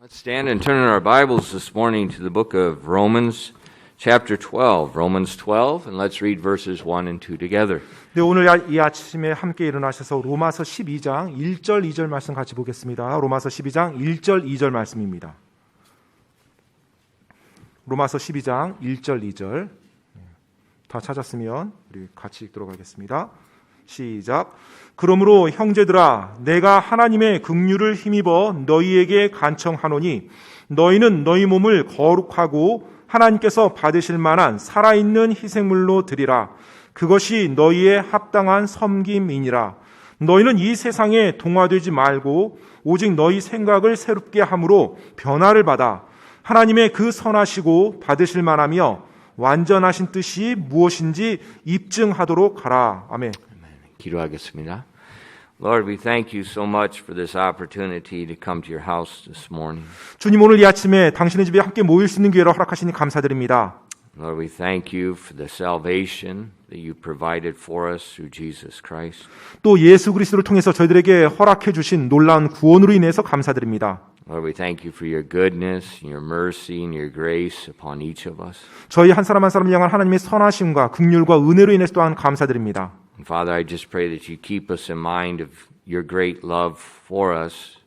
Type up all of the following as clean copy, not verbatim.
Let's stand and turn in our Bibles this morning to the book of Romans, chapter 12. Romans 12, and let's read verses 1 and 2 together. 네, 오늘 이 아침에 함께 일어나셔서 로마서 12장 1절 2절 말씀 같이 보겠습니다. 로마서 12장 1절 2절 말씀입니다. 로마서 12장 1절 2절 다 찾았으면 우리 같이 읽도록 하겠습니다. 시작. 그러므로 형제들아 내가 하나님의 긍휼을 힘입어 너희에게 간청하노니 너희는 너희 몸을 거룩하고 하나님께서 받으실 만한 살아있는 희생물로 드리라. 그것이 너희의 합당한 섬김이니라. 너희는 이 세상에 동화되지 말고 오직 너희 생각을 새롭게 함으로 변화를 받아 하나님의 그 선하시고 받으실 만하며 완전하신 뜻이 무엇인지 입증하도록 하라. 아멘. 기도하겠습니다. Lord, we thank you so much for this opportunity to come to your house this morning. 주님, 오늘 이 아침에 당신의 집에 함께 모일 수 있는 기회를 허락하시니 감사드립니다. Lord, we thank you for the salvation that you provided for us through Jesus Christ. 또 예수 그리스도를 통해서 저희들에게 허락해 주신 놀라운 구원으로 인해서 감사드립니다. Lord, we thank you for your goodness, your mercy, and your grace upon each of us. 저희 한 사람 한 사람을 향한 하나님의 선하심과 긍휼과 은혜로 인해서 또한 감사드립니다. And Father, I just pray that you keep us in mind of your great love for us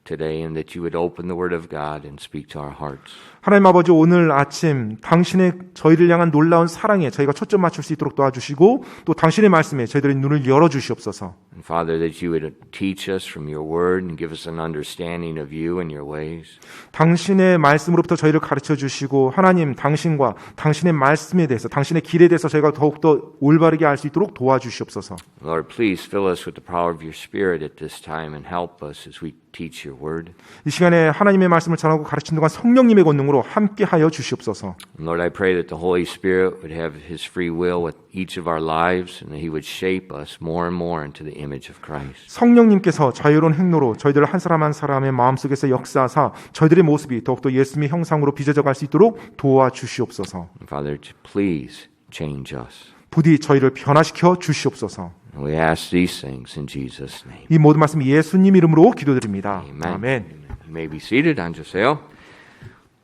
today and that you would open the Word of God and speak to our hearts. 하나님 아버지, 오늘 아침 당신의 저희를 향한 놀라운 사랑에 저희가 초점 맞출 수 있도록 도와주시고 또 당신의 말씀에 저희들의 눈을 열어주시옵소서. And Father, that you would teach us from your Word and give us an understanding of you and your ways. 당신의 말씀으로부터 저희를 가르쳐 주시고 하나님 당신과 당신의 말씀에 대해서 당신의 길에 대해서 저희가 더욱더 올바르게 알 수 있도록 도와주시옵소서. Lord, please fill us with the power of your Spirit at this time and help us as we teach your Word. 이 시간에 하나님의 말씀을 전하고 가르치는 동안 성령님의 권능으로 함께하여 주시옵소서. Lord, I pray that the Holy Spirit would have His free will with each of our lives and that He would shape us more and more into the image of Christ. 성령님께서 자유로운 행로로 저희들 한 사람 한 사람의 마음속에서 역사하사 저희들의 모습이 더욱더 예수님의 형상으로 빚어져 갈 수 있도록 도와주시옵소서. Father, please change us. 부디 저희를 변화시켜 주시옵소서. And we ask these things in Jesus' name. 이 모든 말씀 예수님 이름으로 기도드립니다. Amen. 아멘. You may be seated. 앉으세요.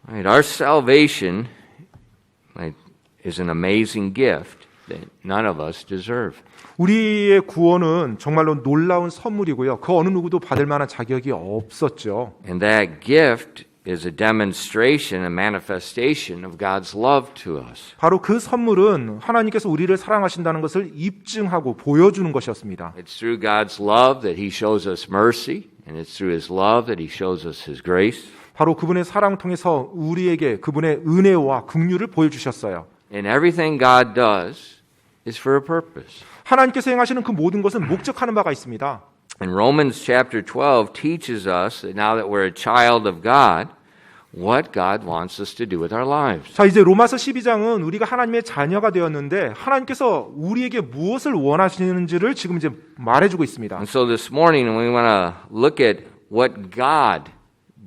All right, our salvation is an amazing gift that none of us deserve. 우리의 구원은 정말로 놀라운 선물이고요. 그 어느 누구도 받을 만한 자격이 없었죠. And that gift is a demonstration, a manifestation of God's love to us. 바로 그 선물은 하나님께서 우리를 사랑하신다는 것을 입증하고 보여주는 것이었습니다. It's through God's love that He shows us mercy, and it's through His love that He shows us His grace. 바로 그분의 사랑을 통해서 우리에게 그분의 은혜와 긍휼을 보여주셨어요. And everything God does is for a purpose. 하나님께서 행하시는 그 모든 것은 목적하는 바가 있습니다. And Romans chapter 12 teaches us that now that we're a child of God, what God wants us to do with our lives. 자, 이제 로마서 12장은 우리가 하나님의 자녀가 되었는데 하나님께서 우리에게 무엇을 원하시는지를 지금 이제 말해주고 있습니다. And so this morning we want to look at what God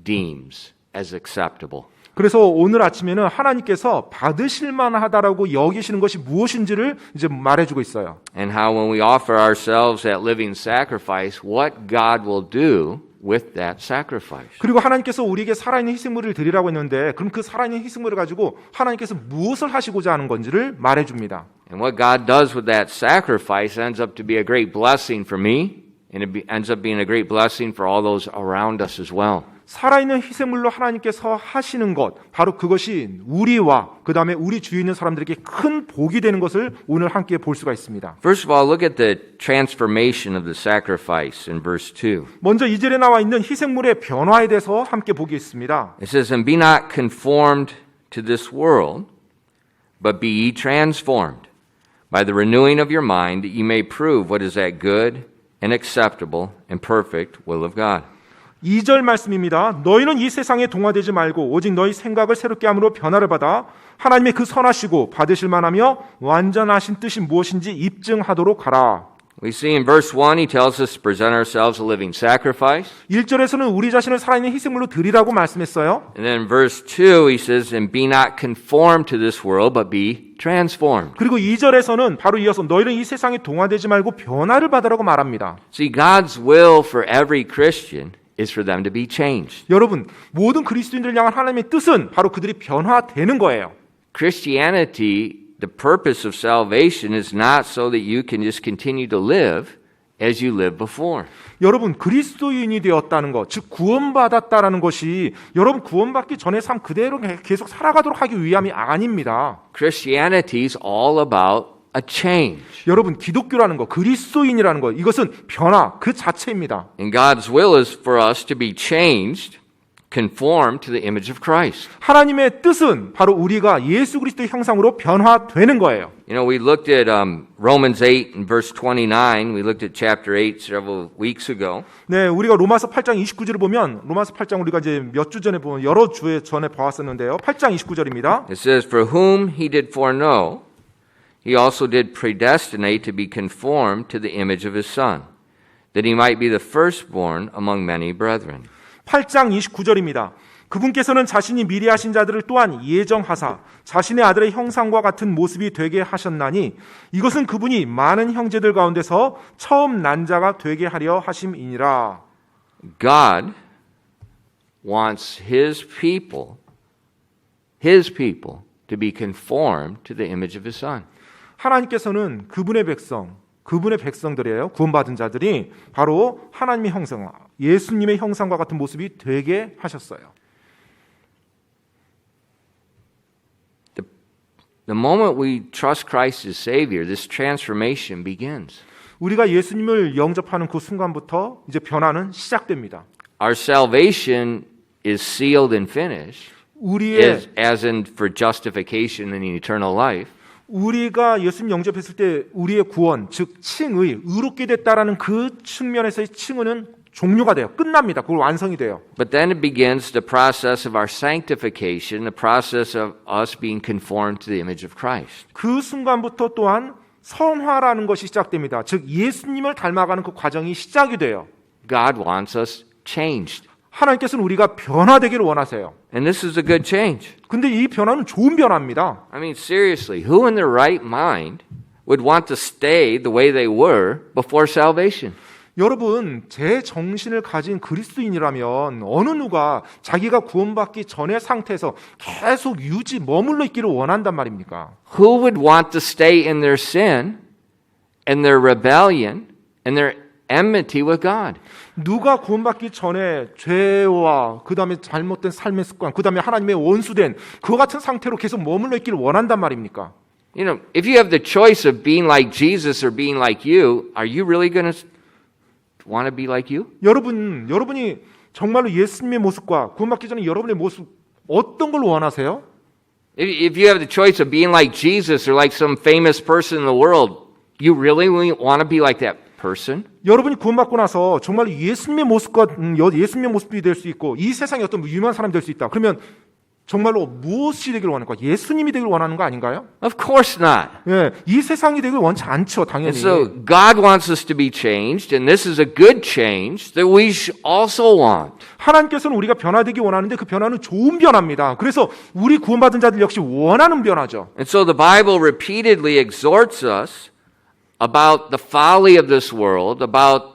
deems as acceptable. 그래서 오늘 아침에는 하나님께서 받으실 만하다라고 여기시는 것이 무엇인지를 이제 말해주고 있어요. And how when we offer ourselves that living sacrifice, what God will do with that sacrifice. 그리고 하나님께서 우리에게 살아있는 희생물을 드리라고 했는데 그럼 그 살아있는 희생물을 가지고 하나님께서 무엇을 하시고자 하는 건지를 말해줍니다. And what God does with that sacrifice ends up to be a great blessing for me, and it ends up being a great blessing for all those around us as well. 살아있는 희생물로 하나님께서 하시는 것, 바로 그것이 우리와 그 다음에 우리 주위에 있는 사람들에게 큰 복이 되는 것을 오늘 함께 볼 수가 있습니다. First of all, look at the transformation of the sacrifice in verse 2. 먼저 2절에 나와 있는 희생물의 변화에 대해서 함께 보겠습니다. It says, And be not conformed to this world, but be ye transformed by the renewing of your mind, that ye may prove what is that good and acceptable and perfect will of God. 2절 말씀입니다. 너희는 이 세상에 동화되지 말고 오직 너희 생각을 새롭게 함으로 변화를 받아 하나님의 그 선하시고 받으실 만하며 완전하신 뜻이 무엇인지 입증하도록 하라. We see in verse 1, he tells us to present ourselves a living sacrifice. 1절에서는 우리 자신을 살아있는 희생물로 드리라고 말씀했어요. And then in verse 2, he says, And be not conformed to this world, but be transformed. 그리고 2절에서는 바로 이어서 너희는 이 세상에 동화되지 말고 변화를 받으라고 말합니다. See, God's will for every Christian is for them to be changed. 여러분, 모든 그리스도인들을 향한 하나님의 뜻은 바로 그들이 변화되는 거예요. Christianity, the purpose of salvation is not so that you can just continue to live as you lived before. 여러분, 그리스도인이 되었다는 것, 즉 구원받았다라는 것이 여러분 구원받기 전의 삶 그대로 계속 살아가도록 하기 위함이 아닙니다. Christianity is all about a change. 여러분, 기독교라는 것, 그리스도인이라는 것, 이것은 변화 그 자체입니다. And God's will is for us to be changed, conformed to the image of Christ. 하나님의 뜻은 바로 우리가 예수 그리스도의 형상으로 변화되는 거예요. You know, we looked at Romans 8 and verse 29. We looked at chapter 8 several weeks ago. 네, 우리가 로마서 8장 29절을 보면 로마서 8장 우리가 이제 몇 주 전에 보면 여러 주에 전에 보았었는데요. 8장 29절입니다. It says, "For whom he did foreknow, he also did predestinate to be conformed to the image of his Son, that he might be the firstborn among many brethren." 8장 29절입니다. 그분께서는 자신이 미리 하신 자들을 또한 예정하사 자신의 아들의 형상과 같은 모습이 되게 하셨나니 이것은 그분이 많은 형제들 가운데서 처음 난 자가 되게 하려 하심이니라. God wants his people to be conformed to the image of his Son. 하나님께서는 그분의 백성들이에요. 구원받은 자들이 바로 하나님의 형상, 예수님의 형상과 같은 모습이 되게 하셨어요. The moment we trust Christ as Savior, this transformation begins. 우리가 예수님을 영접하는 그 순간부터 이제 변화는 시작됩니다. Our salvation is sealed and finished, 우리의 as in for justification and eternal life. 우리가 예수님 영접했을 때 우리의 구원, 즉 칭의, 의롭게 됐다라는 그 측면에서의 칭의는 종료가 돼요. 끝납니다. 그걸 완성이 돼요. But then it begins the process of our sanctification, the process of us being conformed to the image of Christ. 그 순간부터 또한 성화라는 것이 시작됩니다. 즉 예수님을 닮아가는 그 과정이 시작이 돼요. God wants us changed. 하나님께서는 우리가 변화되기를 원하세요. And this is a good change. 근데 이 변화는 좋은 변화입니다. I mean, seriously, who in their right mind would want to stay the way they were before salvation? 여러분, 제 정신을 가진 그리스도인이라면 어느 누가 자기가 구원받기 전의 상태에서 계속 머물러 있기를 원한단 말입니까? Who would want to stay in their sin and their rebellion and their enmity with God? 누가 구원받기 전에 죄와 그 다음에 잘못된 삶의 습관, 그 다음에 하나님의 원수된 그와 같은 상태로 계속 머물러 있기를 원한단 말입니까? You know, if you have the choice of being like Jesus or being like you, are you really going to want to be like you? 여러분이 정말로 예수님의 모습과 구원받기 전에 여러분의 모습 어떤 걸 원하세요? If you have the choice of being like Jesus or like some famous person in the world, you really want to be like that person? 여러분이 구원받고 나서 정말로 예수님의 모습과 예수님의 모습이 될 수 있고 이 세상에 어떤 유명한 사람이 될 수 있다. 그러면 정말로 무엇이 되기를 원하는 거야? 예수님이 되기를 원하는 거 아닌가요? Of course not. 예, 이 세상이 되기를 원치 않죠, 당연히. And so God wants us to be changed, and this is a good change that we also want. 하나님께서는 우리가 변화되기 원하는데 그 변화는 좋은 변화입니다. 그래서 우리 구원받은 자들 역시 원하는 변화죠. And so the Bible repeatedly exhorts us about the folly of this world, about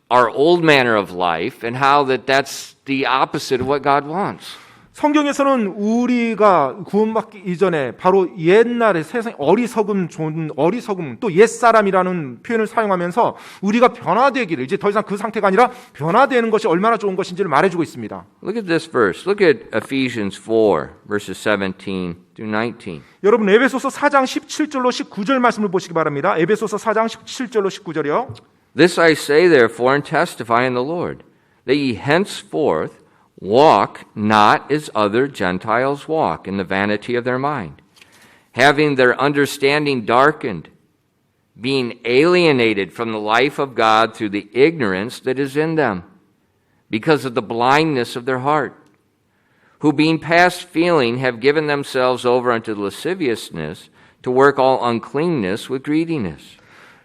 our old manner of life, and how that's the opposite of what God wants. 성경에서는 우리가 구원받기 이전에 바로 옛날의 세상 어리석음 또 옛사람이라는 표현을 사용하면서 우리가 변화되기를 이제 더 이상 그 상태가 아니라 변화되는 것이 얼마나 좋은 것인지를 말해주고 있습니다. Look at this verse. Look at Ephesians 4 verses 17 through 19. 여러분 에베소서 4장 17절로 19절 말씀을 보시기 바랍니다. 에베소서 4장 17절로 19절이요. This I say therefore and testify in the Lord, that ye henceforth walk not as other Gentiles walk, in the vanity of their mind, having their understanding darkened, being alienated from the life of God through the ignorance that is in them, because of the blindness of their heart, who being past feeling have given themselves over unto lasciviousness, to work all uncleanness with greediness.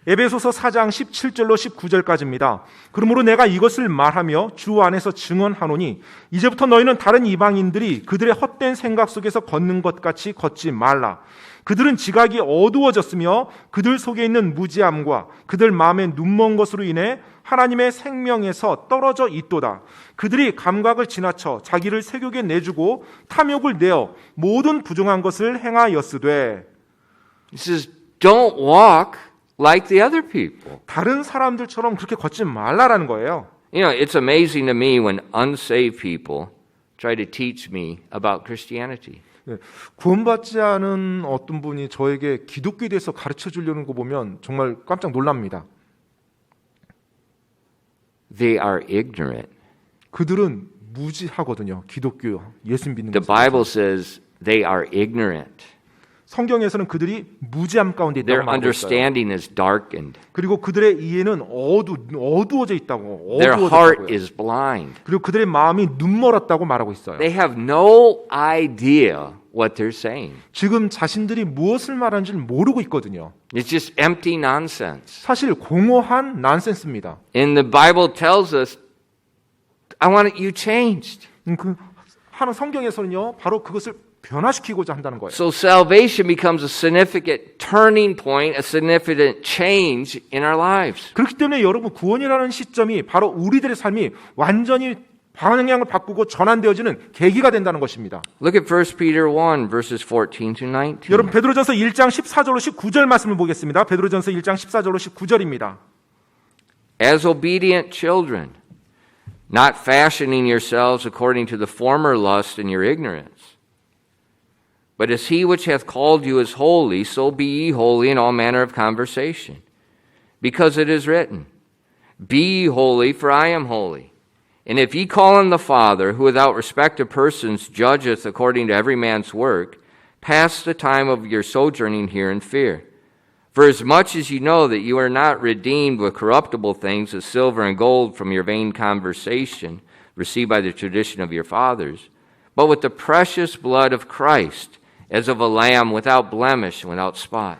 에베소서 4장 17절로 19절까지입니다. 그러므로 내가 이것을 말하며 주 안에서 증언하노니 이제부터 너희는 다른 이방인들이 그들의 헛된 생각 속에서 걷는 것 같이 걷지 말라. 그들은 지각이 어두워졌으며 그들 속에 있는 무지함과 그들 마음에 눈먼 것으로 인해 하나님의 생명에서 떨어져 있도다. 그들이 감각을 지나쳐 자기를 세욕에 내주고 탐욕을 내어 모든 부정한 것을 행하였으되. He says, don't walk like the other people. 다른 사람들처럼 그렇게 걷지 말라라는 거예요. You know, it's amazing to me when unsaved people try to teach me about Christianity. 구원받지 않은 어떤 분이 저에게 기독교에 대해서 가르쳐 주려는 거 보면 정말 깜짝 놀랍니다. They are ignorant. 그들은 무지하거든요. 기독교, 예수 믿는 The 것에 Bible says they are ignorant. 성경에서는 그들이 무지함 가운데 있다고 Their 말하고 있어요. understanding is darkened. 그리고 그들의 이해는 어두워져 있다고. Their heart 어두워졌다고요. is blind. 그리고 그들의 마음이 눈멀었다고 말하고 있어요. They have no idea what they're saying. 지금 자신들이 무엇을 말하는지를 모르고 있거든요. It's just empty nonsense. 사실 공허한 난센스입니다. And the Bible tells us, I want you changed. 하는 성경에서는요, 바로 그것을 변화시키고자 한다는 거예요. So salvation becomes a significant turning point, a significant change in our lives. 그렇기 때문에 여러분 구원이라는 시점이 바로 우리들의 삶이 완전히 방향을 바꾸고 전환되어지는 계기가 된다는 것입니다. Look at 1 Peter 1, verses 14 to 19. 여러분 베드로전서 1장 14절로 19절 말씀을 보겠습니다. 베드로전서 1장 14절로 19절입니다. As obedient children, not fashioning yourselves according to the former lust in your ignorance. But as he which hath called you is holy, so be ye holy in all manner of conversation. Because it is written, Be ye holy, for I am holy. And if ye call on the Father, who without respect of persons judgeth according to every man's work, pass the time of your sojourning here in fear. For as much as ye know that you are not redeemed with corruptible things as silver and gold from your vain conversation, received by the tradition of your fathers, but with the precious blood of Christ, as of a lamb without blemish and without spot.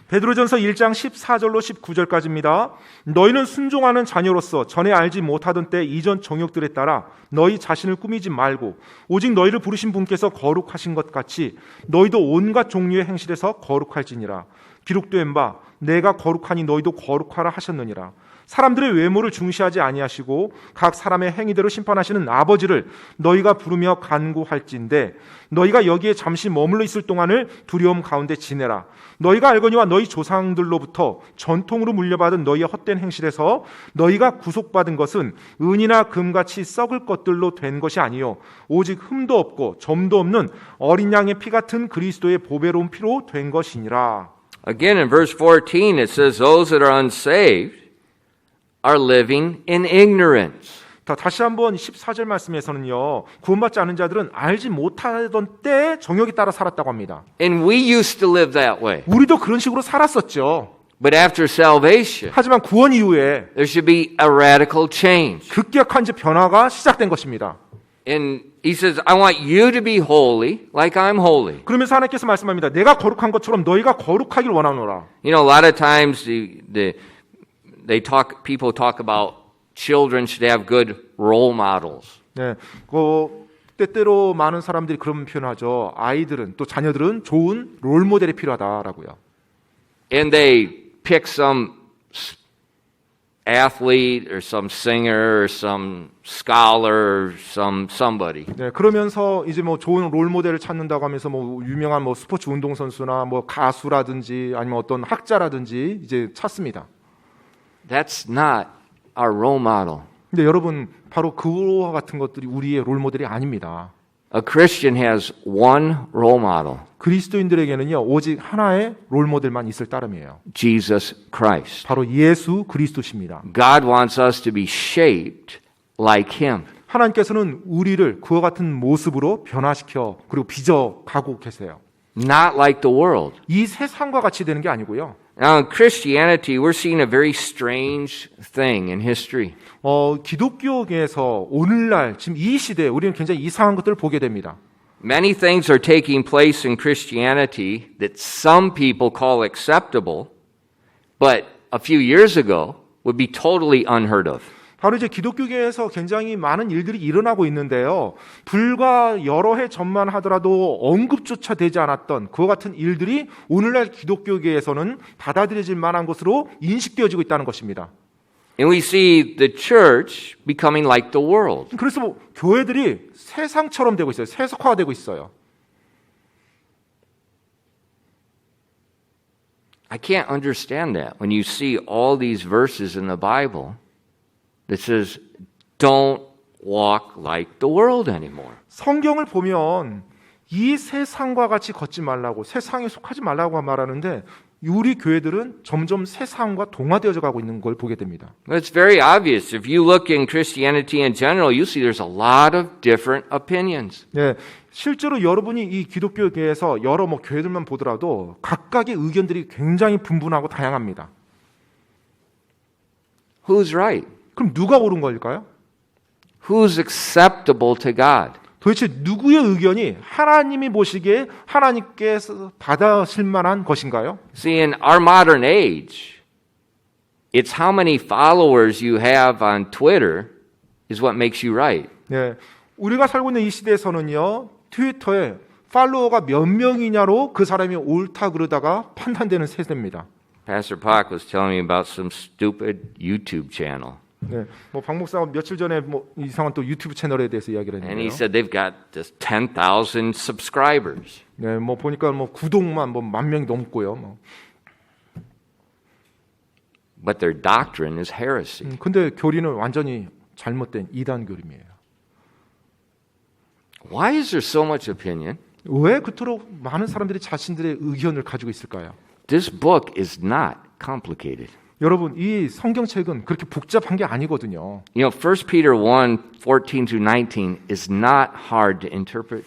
베드로전서 1장 14절로 19절까지입니다. 너희는 순종하는 자녀로서 전에 알지 못하던 때 이전 정욕들에 따라 너희 자신을 꾸미지 말고 오직 너희를 부르신 분께서 거룩하신 것 같이 너희도 온갖 종류의 행실에서 거룩할지니라. 기록된 바 내가 거룩하니 너희도 거룩하라 하셨느니라. 사람들의 외모를 중시하지 아니하시고 각 사람의 행위대로 심판하시는 아버지를 너희가 부르며 간구할진대 너희가 여기에 잠시 머물러 있을 동안을 두려움 가운데 지내라. 너희가 알거니와 너희 조상들로부터 전통으로 물려받은 너희의 헛된 행실에서 너희가 구속받은 것은 은이나 금같이 썩을 것들로 된 것이 아니요 오직 흠도 없고 점도 없는 어린 양의 피 같은 그리스도의 보배로운 피로 된 것이니라. Again, in verse 14, it says, Those that are unsaved are living in ignorance. 다시 한번 14절 말씀에서는요. 구원받지 않은 자들은 알지 못하던 때 정욕에 따라 살았다고 합니다. And we used to live that way. 우리도 그런 식으로 살았었죠. But after salvation, 하지만 구원 이후에 there should be a radical change. 급격한 이제 변화가 시작된 것입니다. And he says, I want you to be holy like I'm holy. 그러면서 하나님께서 말씀합니다. 내가 거룩한 것처럼 너희가 거룩하길 원하노라. You know, a lot of times people talk about children should have good role models. 네, 때때로 많은 사람들이 그런 표현하죠. 아이들은 또 자녀들은 좋은 롤 모델이 필요하다라고요. And they pick some athlete or some singer or some scholar or somebody. 네, 그러면서 이제 뭐 좋은 롤 모델을 찾는다고 하면서 뭐 유명한 뭐 스포츠 운동 선수나 뭐 가수라든지 아니면 어떤 학자라든지 이제 찾습니다. That's not our role model. 근데 여러분 바로 그와 같은 것들이 우리의 롤 모델이 아닙니다. A Christian has one role model. 그리스도인들에게는요 오직 하나의 롤 모델만 있을 따름이에요. Jesus Christ. 바로 예수 그리스도십니다. God wants us to be shaped like Him. 하나님께서는 우리를 그와 같은 모습으로 변화시켜 그리고 빚어가고 계세요. Not like the world. 이 세상과 같이 되는 게 아니고요. Now in Christianity, we're seeing a very strange thing in history. 기독교계에서 오늘날 지금 이 시대에 우리는 굉장히 이상한 것들을 보게 됩니다. Many things are taking place in Christianity that some people call acceptable, but a few years ago would be totally unheard of. 바로 이제 기독교계에서 굉장히 많은 일들이 일어나고 있는데요. 불과 여러 해 전만 하더라도 언급조차 되지 않았던 그와 같은 일들이 오늘날 기독교계에서는 받아들여질 만한 것으로 인식되어지고 있다는 것입니다. And we see the church becoming like the world. 그래서 교회들이 세상처럼 되고 있어요. 세속화되고 있어요. I can't understand that when you see all these verses in the Bible that says, don't walk like the world anymore. 성경을 보면 이 세상과 같이 걷지 말라고, 세상에 속하지 말라고 말하는데 우리 교회들은 점점 세상과 동화되어져 가고 있는 걸 보게 됩니다. It's very obvious. If you look in Christianity in general, you see there's a lot of different opinions. 네, 실제로 여러분이 이 기독교계에서 여러 교회들만 보더라도 각각의 의견들이 굉장히 분분하고 다양합니다. Who's right? 그럼 누가 옳은 걸까요? Who's acceptable to God? 도대체 누구의 의견이 하나님이 보시기에 하나님께서 받아실 만한 것인가요? See, in our modern age, it's how many followers you have on Twitter is what makes you right. 네, 우리가 살고 있는 이 시대에서는요, 트위터에 팔로워가 몇 명이냐로 그 사람이 옳다 그러다가 판단되는 세대입니다. Pastor Park was telling me about some stupid YouTube channel. 네, 박 목사가 며칠 전에 이상한 또 유튜브 채널에 대해서 이야기를 And he 했는데요. said they've got just 10,000 subscribers. 네, 보니까 구독만 10,000명이 넘고요. But their doctrine is heresy. 근데 교리는 완전히 잘못된 이단 교리예요. Why is there so much opinion? 왜 그토록 많은 사람들이 자신들의 의견을 가지고 있을까요? This book is not complicated. 여러분, 이 성경책은 그렇게 복잡한 게 아니거든요. You know, 1 Peter 1:14-19 is not hard to interpret.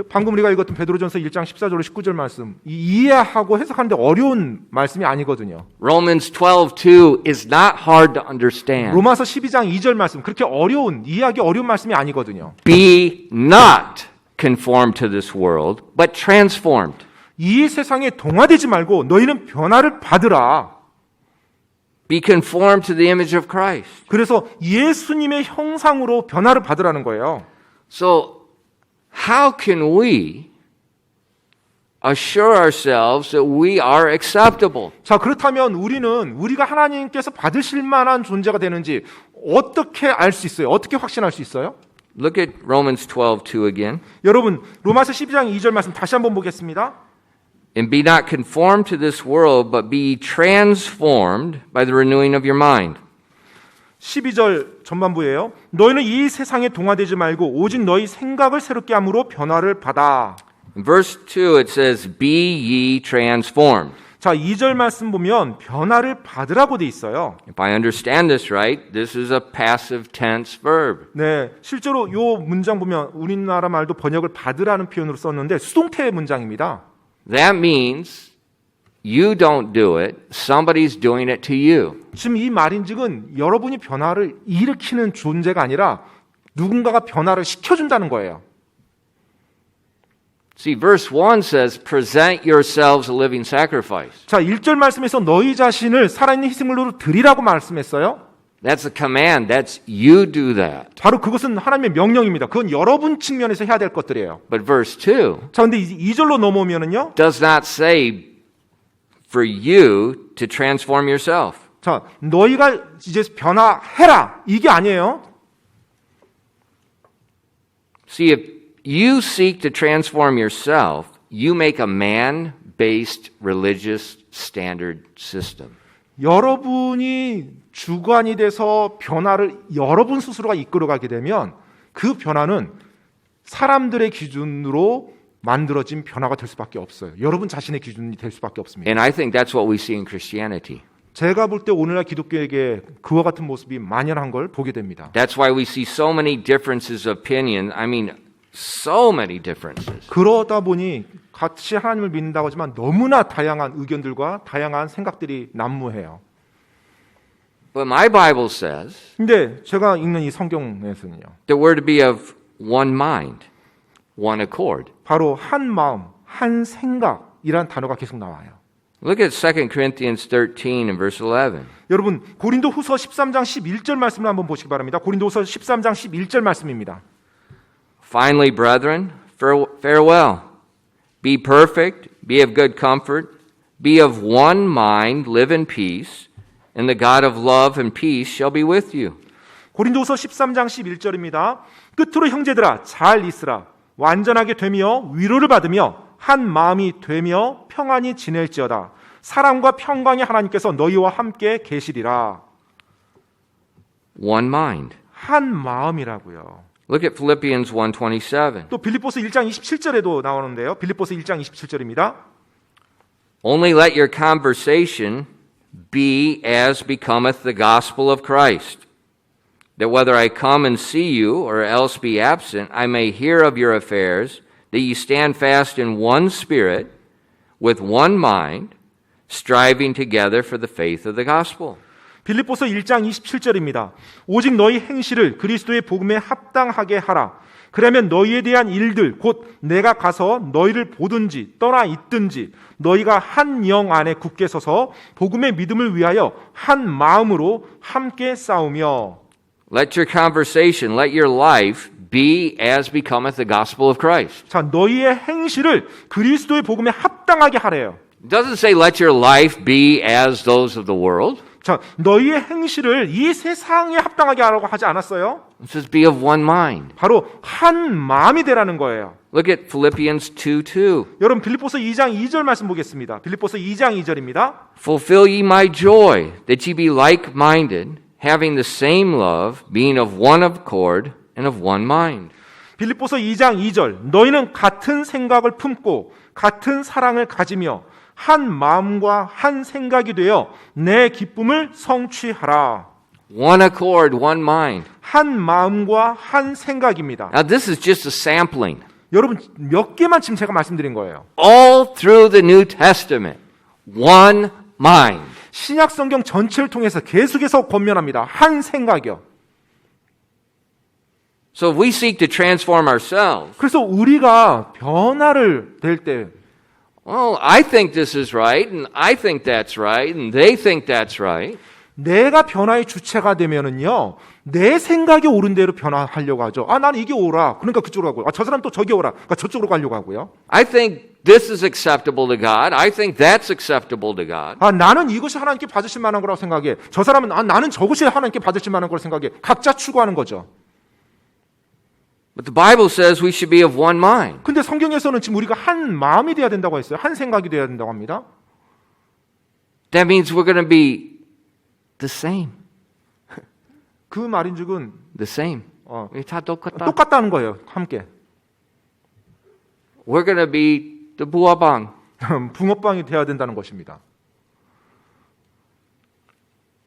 방금 우리가 읽었던 베드로전서 1장 14절로 19절 말씀, 이해하고 해석하는데 어려운 말씀이 아니거든요. Romans 12:2 is not hard to understand. 로마서 12장 2절 말씀, 그렇게 이해하기 어려운 말씀이 아니거든요. Be not conformed to this world, but transformed. 이 세상에 동화되지 말고 너희는 변화를 받으라. Be conformed to the image of Christ. 그래서 예수님의 형상으로 변화를 받으라는 거예요. So, how can we assure ourselves that we are acceptable? 자, 그렇다면 우리가 하나님께서 받으실 만한 존재가 되는지 어떻게 알 수 있어요? 어떻게 확신할 수 있어요? Look at Romans 12:2 again. 여러분, 로마서 12장 2절 말씀 다시 한번 보겠습니다. And be not conformed to this world, but be transformed by the renewing of your mind. 12절 전반부예요. 너희는 이 세상에 동화되지 말고 오직 너희 생각을 새롭게 함으로 변화를 받아. In verse 2 it says, be ye transformed. 자, 2절 말씀 보면 변화를 받으라고 돼 있어요. If I understand this right, this is a passive tense verb. 네, 실제로 이 문장 보면 우리나라 말도 번역을 받으라는 표현으로 썼는데 수동태 문장입니다. That means you don't do it, somebody's doing it to you. 지금 이 말인즉은 여러분이 변화를 일으키는 존재가 아니라 누군가가 변화를 시켜준다는 거예요. See, verse 1 says, present yourselves a living sacrifice. 자, 1절 말씀에서 너희 자신을 살아있는 희생물로 드리라고 말씀했어요. That's a command. That's you do that. 바로 그것은 하나님의 명령입니다. 그건 여러분 측면에서 해야 될 것들이에요. But verse 2 자, 근데 2절로 넘어오면은요. does not say for you to transform yourself. 자, 너희가 이제 변화해라. 이게 아니에요. See, if you seek to transform yourself, you make a man-based religious standard system. 여러분이 주관이 돼서 변화를 여러분 스스로가 이끌어가게 되면 그 변화는 사람들의 기준으로 만들어진 변화가 될 수밖에 없어요. 여러분 자신의 기준이 될 수밖에 없습니다. And I think that's what we see in Christianity. 제가 볼 때 오늘날 기독교에게 그와 같은 모습이 만연한 걸 보게 됩니다. That's why we see so many differences of opinion. I mean, so many differences. 그러다 보니 같이 하나님을 믿는다고 하지만 너무나 다양한 의견들과 다양한 생각들이 난무해요. But my Bible says 근데 제가 읽는 이 성경에서는요. that we're to be of one mind, one accord. 바로 한 마음, 한 생각이란 단어가 계속 나와요. Look at 2 Corinthians 13 and verse 11. 여러분 고린도후서 13장 11절 말씀을 한번 보시기 바랍니다. 고린도후서 13장 11절 말씀입니다. Finally, brethren, farewell. Be perfect, be of good comfort, be of one mind, live in peace, and the God of love and peace shall be with you. 고린도후서 13장 11절입니다. 끝으로 형제들아 잘 있으라. 완전하게 되며 위로를 받으며 한 마음이 되며 평안히 지낼지어다. 사랑과 평강의 하나님께서 너희와 함께 계시리라. One mind. 한 마음이라고요. Look at Philippians 1:27. 또 빌립보서 1장 27절에도 나오는데요. 빌립보서 1장 27절입니다. Only let your conversation be as becometh the gospel of Christ, that whether I come and see you or else be absent, I may hear of your affairs, that ye stand fast in one spirit, with one mind, striving together for the faith of the gospel. 빌립보서 1장 27절입니다. 오직 너희 행실을 그리스도의 복음에 합당하게 하라. 그러면 너희에 대한 일들 곧 내가 가서 너희를 보든지 떠나 있든지 너희가 한 영 안에 굳게 서서 복음의 믿음을 위하여 한 마음으로 함께 싸우며 Let your conversation, let your life be as becometh the gospel of Christ. 자, 너희의 행실을 그리스도의 복음에 합당하게 하래요. It doesn't say let your life be as those of the world. 자, 너희의 행실을 이 세상에 합당하게 하라고 하지 않았어요? It says be of one mind. 바로 한 마음이 되라는 거예요. Look at Philippians 2:2. 여러분 빌립보서 2장 2절 말씀 보겠습니다. 빌립보서 2장 2절입니다. Fulfill ye my joy, that ye be like-minded, having the same love, being of one accord and of one mind. 빌립보서 2장 2절 너희는 같은 생각을 품고 같은 사랑을 가지며 한 마음과 한 생각이 되어 내 기쁨을 성취하라. One accord, one mind. 한 마음과 한 생각입니다. Now this is just a sampling. 여러분 몇 개만 지금 제가 말씀드린 거예요. All through the New Testament, one mind. 신약 성경 전체를 통해서 계속해서 권면합니다. 한 생각이요. So if we seek to transform ourselves, 그래서 우리가 변화를 될 때 well, I think this is right, and I think that's right, and they think that's right. 내가 변화의 주체가 되면은요, 내 생각이 옳은 대로 변화하려고 하죠. 아, 나는 이게 옳아. 그러니까 그쪽으로 가고, 아, 저 사람 또 저기 옳아. 그러니까 저쪽으로 가려고 하고요. I think this is acceptable to God. I think that's acceptable to God. 아, 나는 이것이 하나님께 받으실 만한 거라고 생각해. 저 사람은 아, 나는 저것이 하나님께 받으실 만한 거라고 생각해. 각자 추구하는 거죠. But the Bible says we should be of one mind. 근데 성경에서는 지금 우리가 한 마음이 돼야 된다고 했어요. 한 생각이 돼야 된다고 합니다. That means we're going to be the same. 그 말인즉은 The same. 우리 다 똑같다. 똑같다는 거예요. 함께. We're going to be the buabang. 붕어빵이 돼야 된다는 것입니다.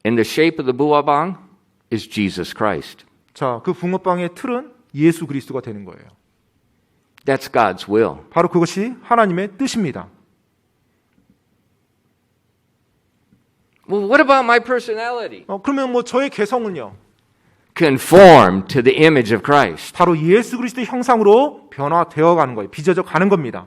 And the shape of the buabang is Jesus Christ. 자, 그 붕어빵의 틀은 예수 그리스도가 되는 거예요. That's God's will. 바로 그것이 하나님의 뜻입니다. Well, what about my personality? 그러면 뭐 저의 개성은요? Conform to the image of Christ. 바로 예수 그리스도의 형상으로 변화되어 가는 거예요. 빚어져 가는 겁니다.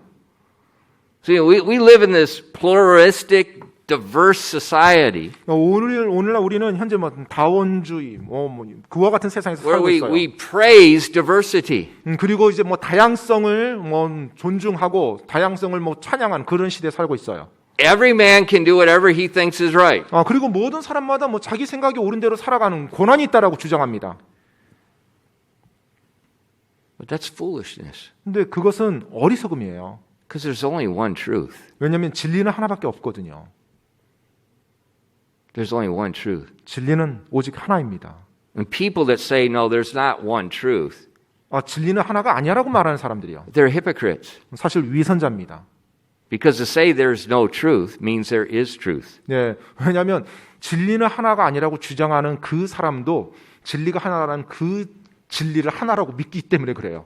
See, we live in this pluralistic, diverse society 오늘날 우리는 현재 뭐 다원주의, 그와 같은 세상에서 where 살고 있어요. we praise diversity. 그리고 이제 뭐 다양성을 뭐 존중하고 다양성을 뭐 찬양하는 그런 시대에 살고 있어요. Every man can do whatever he thinks is right. 그리고 모든 사람마다 뭐 자기 생각이 옳은 대로 살아가는 권한이 있다라고 주장합니다. But that's foolishness. 근데 그것은 어리석음이에요. Because there's only one truth. 왜냐하면 진리는 하나밖에 없거든요. There's only one truth. 진리는 오직 하나입니다. And people that say, no, there's not one truth, 진리는 하나가 아니라고 말하는 사람들이요. they're hypocrites. 사실 위선자입니다. Because to say there's no truth means there is truth. 네, 왜냐하면 진리는 하나가 아니라고 주장하는 그 사람도 진리가 하나라는 그 진리를 하나라고 믿기 때문에 그래요.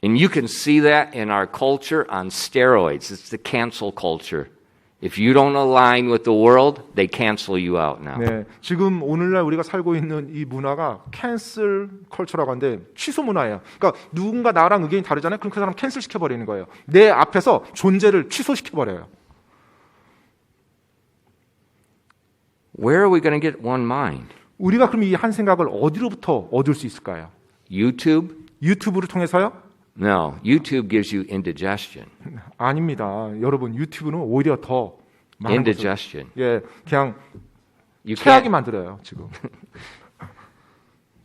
And you can see that in our culture on steroids. It's the cancel culture. If you don't align with the world, they cancel you out now. 네, 지금 오늘날 우리가 살고 있는 이 문화가 캔슬 컬처라고 하는데 취소 문화예요. 그러니까 누군가 나랑 의견이 다르잖아요. 그럼 그 사람 캔슬 시켜버리는 거예요. 내 앞에서 존재를 취소시켜버려요. Where are we going to get one mind? 우리가 그럼 이 한 생각을 어디로부터 얻을 수 있을까요? YouTube? 유튜브를 통해서요? No, YouTube gives you indigestion. 아닙니다. 여러분 유튜브는 오히려 더 많은 것을 Indigestion. 예, 그냥 You 체하게 can't, 만들어요. 지금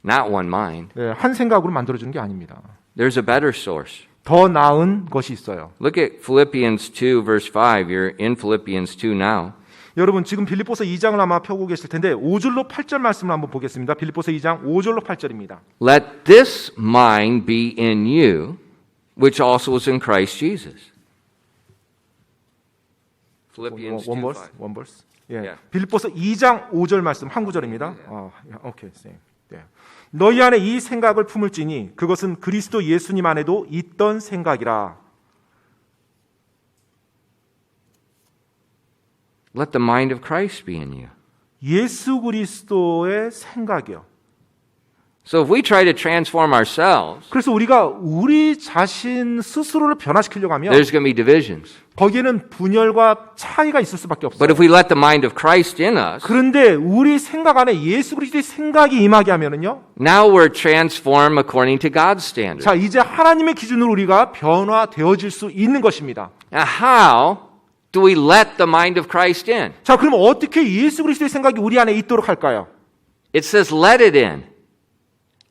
not one mind. 예, 한 생각으로 만들어주는 게 아닙니다. There's a better source. 더 나은 것이 있어요. Look at Philippians 2, verse 5. You're in Philippians 2 now. 여러분 지금 빌립보서 2장을 아마 펴고 계실 텐데 5절로 8절 말씀을 한번 보겠습니다. 빌립보서 2장 5절로 8절입니다. Let this mind be in you, which also was in Christ Jesus. Philippians 2, 원 5. 벌스, 원 벌스. 예. Yeah. 빌립보서 2장 5절 말씀 한 구절입니다. 오케이. 네. 너희 안에 이 생각을 품을지니 그것은 그리스도 예수님 안에도 있던 생각이라. Let the mind of Christ be in you. 예수 그리스도의 생각이요. So if we try to transform ourselves, 그래서 우리가 우리 자신 스스로를 변화시키려고 하면 there's going to be divisions. 거기에는 분열과 차이가 있을 수밖에 없어요. But if we let the mind of Christ in us, 그런데 우리 생각 안에 예수 그리스도의 생각이 임하게 하면은요. now we're transformed according to God's standard. 자, 이제 하나님의 기준으로 우리가 변화되어질 수 있는 것입니다. Now, how do we let the mind of Christ in? 자, 그럼 어떻게 예수 그리스도의 생각이 우리 안에 있도록 할까요? It says, let it in.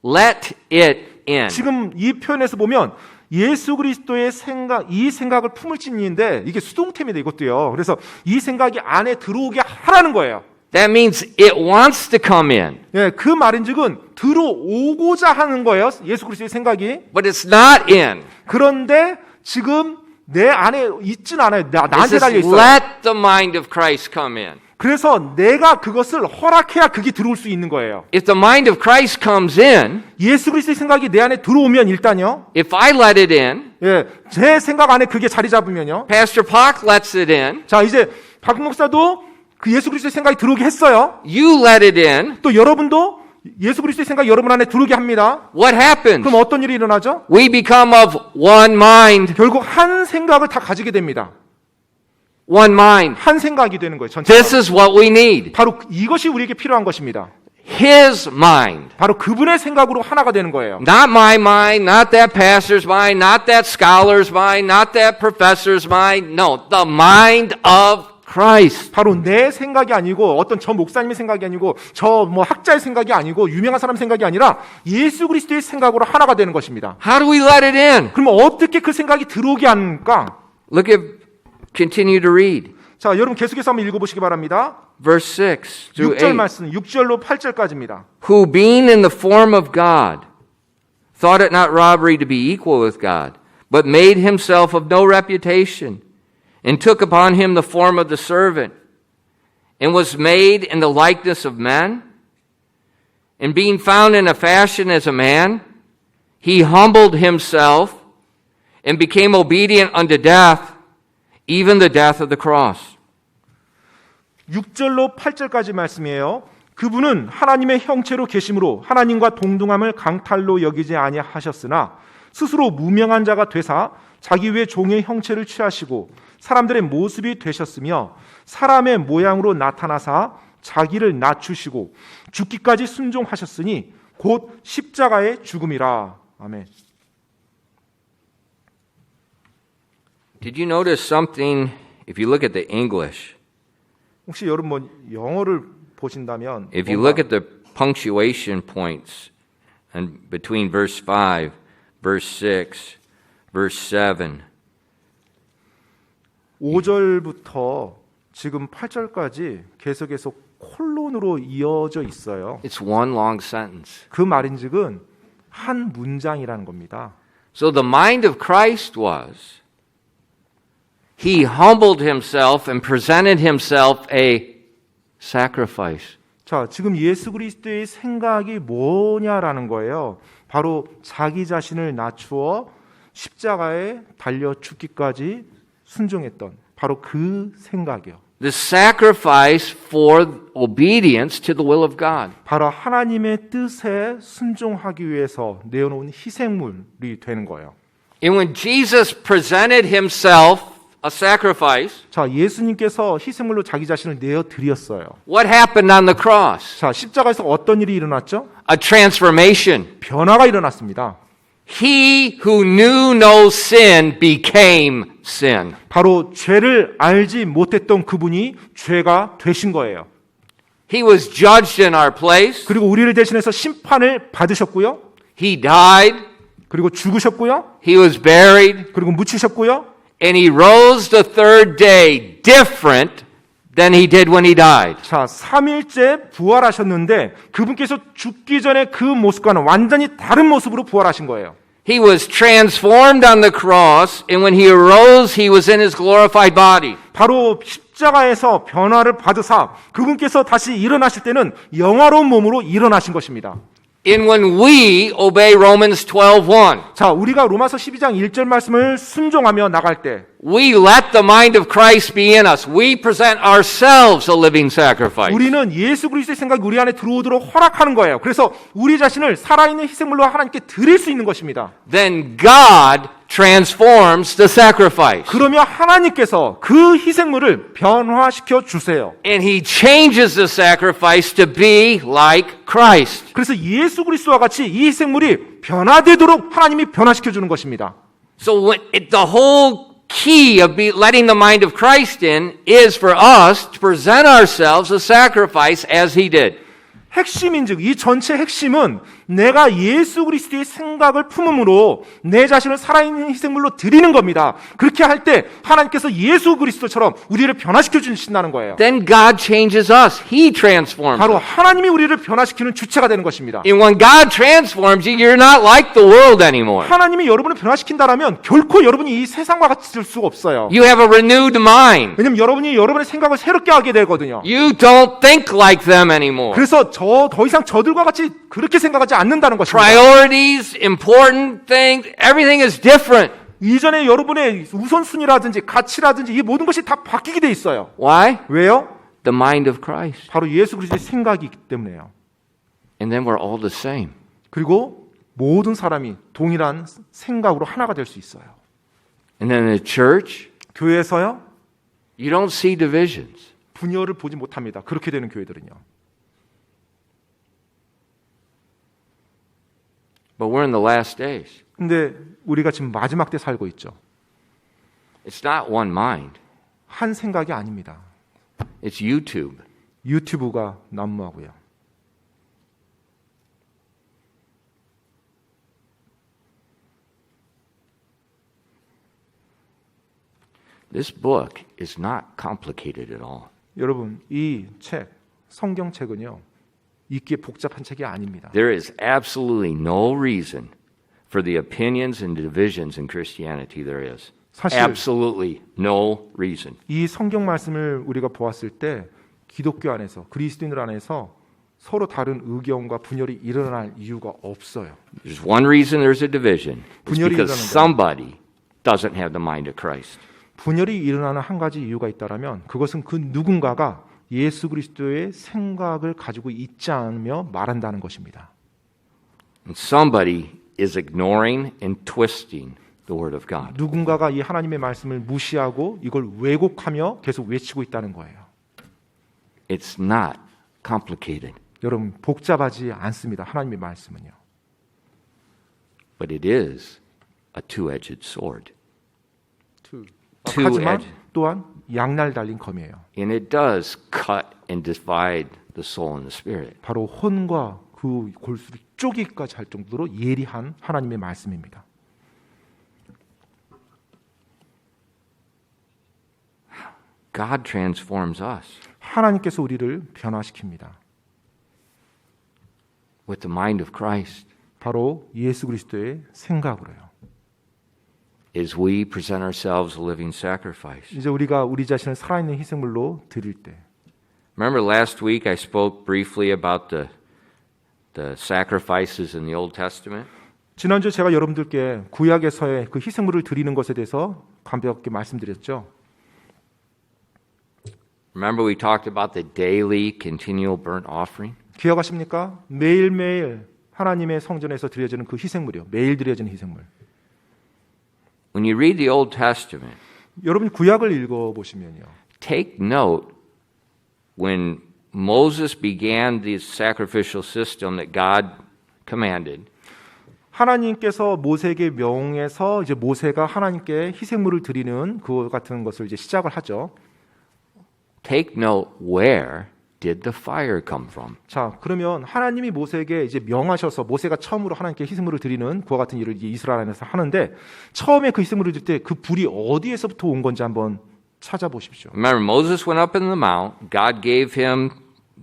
Let it in. 지금 이 표현에서 보면 예수 그리스도의 생각, 이 생각을 품을지니인데 이게 수동태입니다, 이것도요. 그래서 이 생각이 안에 들어오게 하라는 거예요. That means it wants to come in, 예, 그 말인즉은 들어오고자 하는 거예요, 예수 그리스도의 생각이. but it's not in. 그런데 지금 내 안에 있진 않아요. It 나한테 says, 달려 있어요. let the mind of Christ come in. 그래서 내가 그것을 허락해야 그게 들어올 수 있는 거예요. If the mind of Christ comes in, 예수 그리스도의 생각이 내 안에 들어오면 일단요. if I let it in, 예, 제 생각 안에 그게 자리 잡으면요. Pastor Park lets it in, 자, 이제 박 목사도 그 예수 그리스도의 생각이 들어오게 했어요. you let it in, 또 여러분도 예수 그리스도의 생각이 여러분 안에 들어오게 합니다. what happens? 그럼 어떤 일이 일어나죠? We become of one mind. 결국 한 생각을 다 가지게 됩니다. One mind. 한 생각이 되는 거예요. 전체. This is what we need. 바로 이것이 우리에게 필요한 것입니다. His mind. 바로 그분의 생각으로 하나가 되는 거예요. Not my mind, not that pastor's mind, not that scholar's mind, not that professor's mind. No, the mind of Christ. 바로 내 생각이 아니고 어떤 저 목사님의 생각이 아니고 저 뭐 학자의 생각이 아니고 유명한 사람 생각이 아니라 예수 그리스도의 생각으로 하나가 되는 것입니다. How do we let it in? 그러면 어떻게 그 생각이 들어오게 합니까? Look at, continue to read. 자, 여러분 계속해서 한번 읽어보시기 바랍니다. Verse 6 through 6절 8. 말씀, 6절로 8절까지입니다. Who being in the form of God, thought it not robbery to be equal with God, but made himself of no reputation, and took upon him the form of the servant, and was made in the likeness of men. And being found in a fashion as a man, he humbled himself and became obedient unto death, even the death of the cross. 6절로 8절까지 말씀이에요. 그분은 하나님의 형체로 계심으로 하나님과 동등함을 강탈로 여기지 아니하셨으나 스스로 무명한 자가 되사 자기 위에 종의 형체를 취하시고 사람들의 모습이 되셨으며 사람의 모양으로 나타나사 자기를 낮추시고 죽기까지 순종하셨으니 곧 십자가의 죽음이라. 아멘. Did you notice something, if you look at the English, 혹시 여러분 뭐 영어를 보신다면 if you look at the punctuation points and between verse 5, verse 6, verse 7, 5절부터 지금 8절까지 계속해서 콜론으로 이어져 있어요. it's one long sentence. 그 말인즉은 한 문장이라는 겁니다. So the mind of Christ was, he humbled himself and presented himself a sacrifice. 자, 지금 예수 그리스도의 생각이 뭐냐라는 거예요. 바로 자기 자신을 낮추어 십자가에 달려 죽기까지 순종했던 바로 그 생각이요. The sacrifice for obedience to the will of God. 바로 하나님의 뜻에 순종하기 위해서 내어놓은 희생물이 되는 거예요. And when Jesus presented himself a sacrifice, 자, 예수님께서 희생물로 자기 자신을 내어 드렸어요. what happened on the cross? 자, 십자가에서 어떤 일이 일어났죠? A transformation. 변화가 일어났습니다. He who knew no sin became sin. 바로 죄를 알지 못했던 그분이 죄가 되신 거예요. He was judged in our place. 그리고 우리를 대신해서 심판을 받으셨고요. He died. 그리고 죽으셨고요. He was buried. 그리고 묻히셨고요. And he rose the third day different than he did when he died. 자, 3일째 부활하셨는데 그분께서 죽기 전에 그 모습과는 완전히 다른 모습으로 부활하신 거예요. He was transformed on the cross, and when he arose, he was in his glorified body. 바로 십자가에서 변화를 받으사 그분께서 다시 일어나실 때는 영화로운 몸으로 일어나신 것입니다. And when we obey Romans 12:1, 자, 우리가 로마서 12장 1절 말씀을 순종하며 나갈 때 we let the mind of Christ be in us. We present ourselves a living sacrifice. 우리는 예수 그리스도의 생각이 우리 안에 들어오도록 허락하는 거예요. 그래서 우리 자신을 살아있는 희생물로 하나님께 드릴 수 있는 것입니다. Then God transforms the sacrifice. 그러면 하나님께서 그 희생물을 변화시켜 주세요. And he changes the sacrifice to be like Christ. 그래서 예수 그리스도와 같이 이 희생물이 변화되도록 하나님이 변화시켜 주는 것입니다. So the whole key of letting the mind of Christ in is for us to present ourselves a sacrifice as he did. 핵심인즉 이 전체 핵심은 내가 예수 그리스도의 생각을 품음으로 내 자신을 살아있는 희생물로 드리는 겁니다. 그렇게 할 때 하나님께서 예수 그리스도처럼 우리를 변화시켜 주신다는 거예요. Then God changes us. He transforms 바로 us. 하나님이 우리를 변화시키는 주체가 되는 것입니다. And when God transforms you, you're not like the world anymore. 하나님이 여러분을 변화시킨다라면 결코 여러분이 이 세상과 같이 될 수가 없어요. You have a renewed mind. 왜냐하면 여러분이 여러분의 생각을 새롭게 하게 되거든요. You don't think like them anymore. 그래서 더 이상 저들과 같이 그렇게 생각하지 않는다는 것입니다. Priorities, important things, everything is different. 이전에 여러분의 우선순위라든지 가치라든지 이 모든 것이 다 바뀌게 돼 있어요. Why? 왜요? The mind of Christ. 바로 예수 그리스도의 생각이 있기 때문에요. And then we're all the same. 그리고 모든 사람이 동일한 생각으로 하나가 될 수 있어요. And then in the church, 교회에서요, you don't see divisions. 분열을 보지 못합니다. 그렇게 되는 교회들은요. But we're in the last days. 근데 우리가 지금 마지막 때 살고 있죠. It's not one mind. 한 생각이 아닙니다. It's YouTube. 유튜브가 난무하고요. This book is not complicated at all. 여러분, 이 책, 성경책은요, 읽기에 복잡한 책이 아닙니다. There is absolutely no reason for the opinions and divisions in Christianity there is. 사실 Absolutely no reason. 이 성경 말씀을 우리가 보았을 때 기독교 안에서 그리스도인들 안에서 서로 다른 의견과 분열이 일어날 이유가 없어요. There's one reason there's a division. It's 분열이 because 일어나는 somebody doesn't have the mind of Christ. 분열이 일어나는 한 가지 이유가 있다면 그것은 그 누군가가 예수 그리스도의 생각을 가지고 있지 않으며 말한다는 것입니다. And somebody is ignoring and twisting the word of God. 누군가가 이 하나님의 말씀을 무시하고 이걸 왜곡하며 계속 외치고 있다는 거예요. It's not complicated, 여러분, 복잡하지 않습니다. 하나님의 말씀은요. but it is a two-edged sword. 하지만 Two-edged. 또한 양날 달린 검이에요. And it does cut and divide the soul and the spirit. 바로 혼과 그 골수를 쪼개기까지 할 정도로 예리한 하나님의 말씀입니다. God transforms us 하나님께서 우리를 변화시킵니다. with the mind of Christ 바로 예수 그리스도의 생각으로요. as we present ourselves a living sacrifice. 이제 우리가 우리 자신을 살아있는 희생물로 드릴 때, Remember last week I spoke briefly about the sacrifices in the Old Testament? 지난주에 제가 여러분들께 구약에서의 그 희생물을 드리는 것에 대해서 간략하게 말씀드렸죠. Remember we talked about the daily continual burnt offering? 기억하십니까? 매일매일 하나님의 성전에서 드려지는 그 희생물이요. 매일 드려지는 희생물. When you read the Old Testament, 여러분 구약을 읽어보시면요. Take note when Moses began this sacrificial system that God commanded. 하나님께서 모세에게 명해서 이제 모세가 하나님께 희생물을 드리는 그 같은 것을 이제 시작을 하죠. Take note, where did the fire come from? 자, 그러면 하나님이 모세에게 이제 명하셔서 모세가 처음으로 하나님께 희생물을 드리는 그와 같은 일을 이스라엘 안에서 하는데 처음에 그 희생물을 드릴 때 그 불이 어디에서부터 온 건지 한번 찾아보십시오. Remember, Moses went up in the mount. God gave him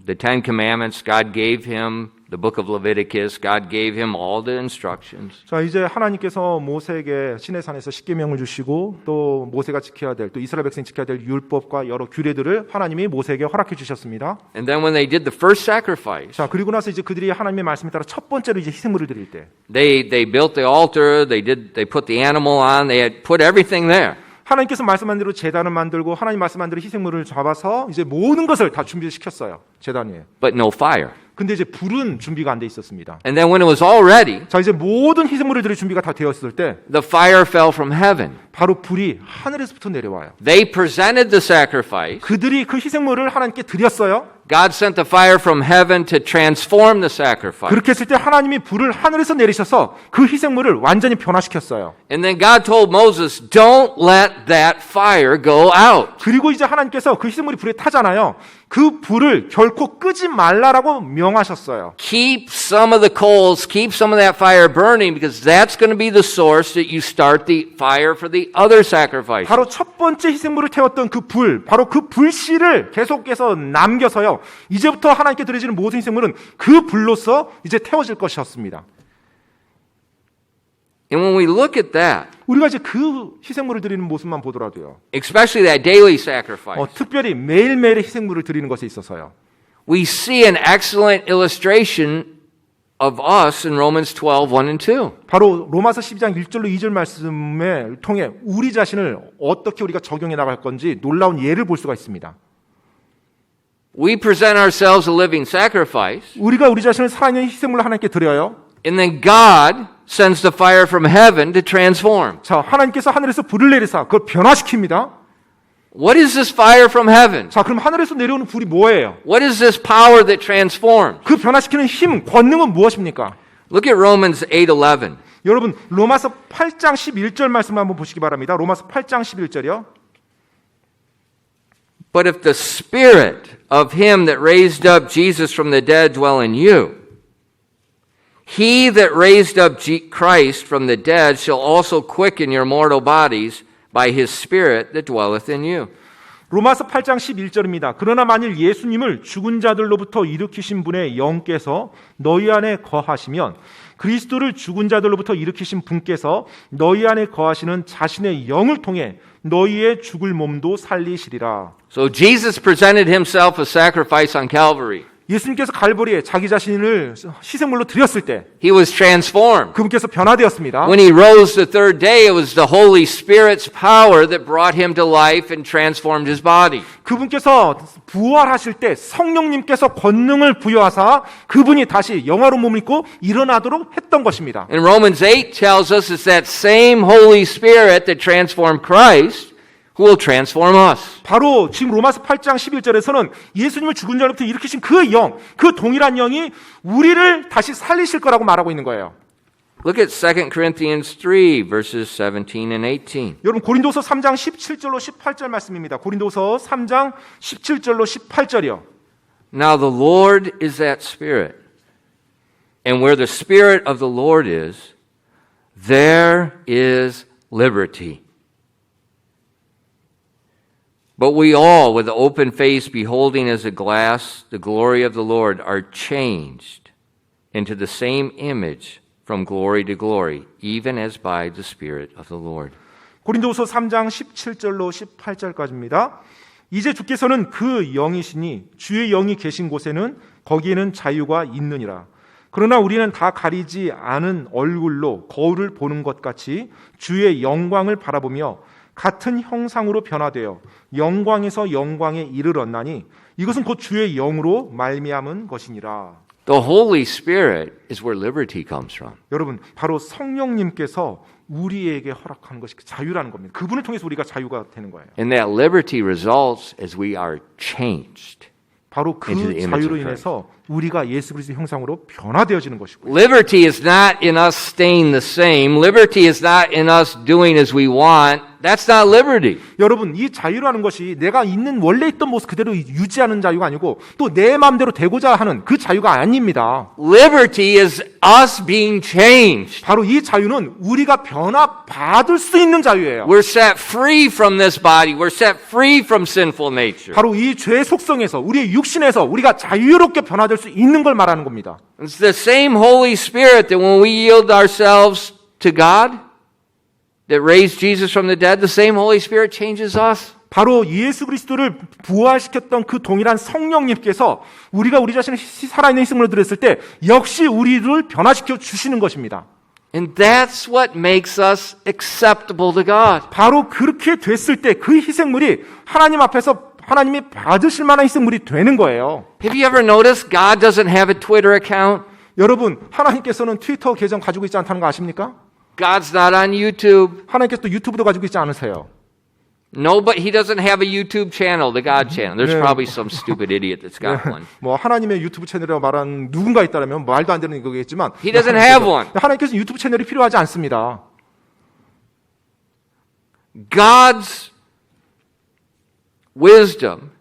the Ten Commandments. God gave him the book of Leviticus. God gave him all the instructions. 자, 이제 하나님께서 모세에게 시내산에서 십계명을 주시고 또 모세가 지켜야 될 또 이스라엘 백성이 지켜야 될 율법과 여러 규례들을 하나님이 모세에게 허락해 주셨습니다. And then when they did the first sacrifice, 자, 그리고 나서 이제 그들이 하나님의 말씀에 따라 첫 번째로 이제 희생물을 드릴 때 they built the altar. They put the animal on. They had put everything there. 하나님께서 말씀한 대로 제단을 만들고 하나님 말씀한 대로 희생물을 잡아서 이제 모든 것을 다 준비시켰어요. 제단 위에. But no fire. 근데 이제 불은 준비가 안 돼 있었습니다. And then when it was all ready, 자, 이제 모든 희생물을 드릴 준비가 다 되었을 때 the fire fell from heaven. 바로 불이 하늘에서부터 내려와요. They presented the sacrifice. 그들이 그 희생물을 하나님께 드렸어요. God sent the fire from heaven to transform the sacrifice. 그렇게 했을 때 하나님이 불을 하늘에서 내리셔서 그 희생물을 완전히 변화시켰어요. And then God told Moses, don't let that fire go out. 그리고 이제 하나님께서 그 희생물이 불에 타잖아요. 그 불을 결코 끄지 말라라고 명하셨어요. Keep some of the coals, keep some of that fire burning because that's going to be the source that you start the fire for the other sacrifice. 바로 첫 번째 희생물을 태웠던 그 불, 바로 그 불씨를 계속해서 남겨서요. 이제부터 하나님께 드려지는 모든 희생물은 그 불로서 이제 태워질 것이었습니다. And when we look at that, 우리가 이제 그 희생물을 드리는 모습만 보더라도요. especially that daily sacrifice, 특별히 매일매일의 희생물을 드리는 것에 있어서요. we see an excellent illustration of us in Romans 12, 1 and 2. 바로 로마서 12장 1절로 2절 말씀을 통해 우리 자신을 어떻게 우리가 적용해 나갈 건지 놀라운 예를 볼 수가 있습니다. We present ourselves a living sacrifice, 우리가 우리 자신을 살아있는 희생물로 하나님께 드려요. and then God sends the fire from heaven to transform. 자, 하나님께서 하늘에서 불을 내리사 그걸 변화시킵니다. What is this fire from heaven? 자, 그럼 하늘에서 내려오는 불이 뭐예요? What is this power that transforms? 그 변화시키는 힘, 권능은 무엇입니까? Look at Romans 8:11. 여러분, 로마서 8장 11절 말씀을 한번 보시기 바랍니다. 로마서 8장 11절이요. But if the spirit of him that raised up Jesus from the dead dwell in you, he that raised up Christ from the dead shall also quicken your mortal bodies by his spirit that dwelleth in you. 로마서 8장 11절입니다. 그러나 만일 예수님을 죽은 자들로부터 일으키신 분의 영께서 너희 안에 거하시면 그리스도를 죽은 자들로부터 일으키신 분께서 너희 안에 거하시는 자신의 영을 통해 너희의 죽을 몸도 살리시리라. So Jesus presented himself a sacrifice on Calvary. 예수님께서 갈보리에 자기 자신을 희생물로 드렸을 때 He was transformed. 그분께서 변화되었습니다. When he rose the third day, it was the Holy Spirit's power that brought him to life and transformed his body. 그분께서 부활하실 때 성령님께서 권능을 부여하사 그분이 다시 영화로운 몸을 입고 일어나도록 했던 것입니다. And Romans 8 tells us it's that same Holy Spirit that transformed Christ who will transform us. 바로 지금 로마서 8장 11절에서는 예수님을 죽은 자로부터 일으키신 그 영, 그 동일한 영이 우리를 다시 살리실 거라고 말하고 있는 거예요. Look at 2 Corinthians 3 verses 17 and 18. 여러분 고린도서 3장 17절로 18절 말씀입니다. 고린도서 3장 17절로 18절이요. Now the Lord is that Spirit. And where the Spirit of the Lord is, there is liberty. But we all, with open face, beholding as a glass the glory of the Lord, are changed into the same image from glory to glory, even as by the Spirit of the Lord. 고린도서 3장 17절로 18절까지입니다. 이제 주께서는 그 영이시니 주의 영이 계신 곳에는 거기에는 자유가 있느니라. 그러나 우리는 다 가리지 않은 얼굴로 거울을 보는 것 같이 주의 영광을 바라보며 같은 형상으로 변화되어 영광에서 영광에 이르렀나니 이것은 곧 주의 영으로 말미암은 것이니라. The Holy Spirit is where liberty comes from. 여러분, 바로 성령님께서 우리에게 허락하는 것이 자유라는 겁니다. 그분을 통해서 우리가 자유가 되는 거예요. And that liberty results as we are changed. 바로 그 into the image 자유로 of Christ. 인해서 우리가 예수 그리스도의 형상으로 변화되어지는 것이고요. Liberty is not in us staying the same. Liberty is not in us doing as we want. That's not liberty. 여러분, 이 자유라는 것이 내가 있는 원래 있던 모습 그대로 유지하는 자유가 아니고 또 내 마음대로 되고자 하는 그 자유가 아닙니다. Liberty is us being changed. 바로 이 자유는 우리가 변화받을 수 있는 자유예요. We're set free from this body. We're set free from sinful nature. 바로 이 죄의 속성에서 우리의 육신에서 우리가 자유롭게 변화될 수 있는 걸 말하는 겁니다. It's the same Holy Spirit that when we yield ourselves to God, that raised Jesus from the dead, the same Holy Spirit changes us. 바로 예수 그리스도를 부활시켰던 그 동일한 성령님께서 우리가 우리 자신을 살아있는 희생물로 드렸을 때 역시 우리를 변화시켜 주시는 것입니다. And that's what makes us acceptable to God. 바로 그렇게 됐을 때 그 희생물이 하나님 앞에서 하나님이 받으실 만한 희생물이 되는 거예요. Have you ever noticed God doesn't have a Twitter account? 여러분, 하나님께서는 트위터 계정 가지고 있지 않다는 거 아십니까? God's not on YouTube. 하나님께서 또 유튜브도 가지고 있지 않으세요. No, but he doesn't have a YouTube channel, the God channel. There's probably some stupid idiot that's got one. 뭐 하나님의 유튜브 채널이라고 말하는 누군가 있다면 말도 안 되는 거겠지만 He doesn't have one. 하나님께서 유튜브 채널이 필요하지 않습니다. God's wisdom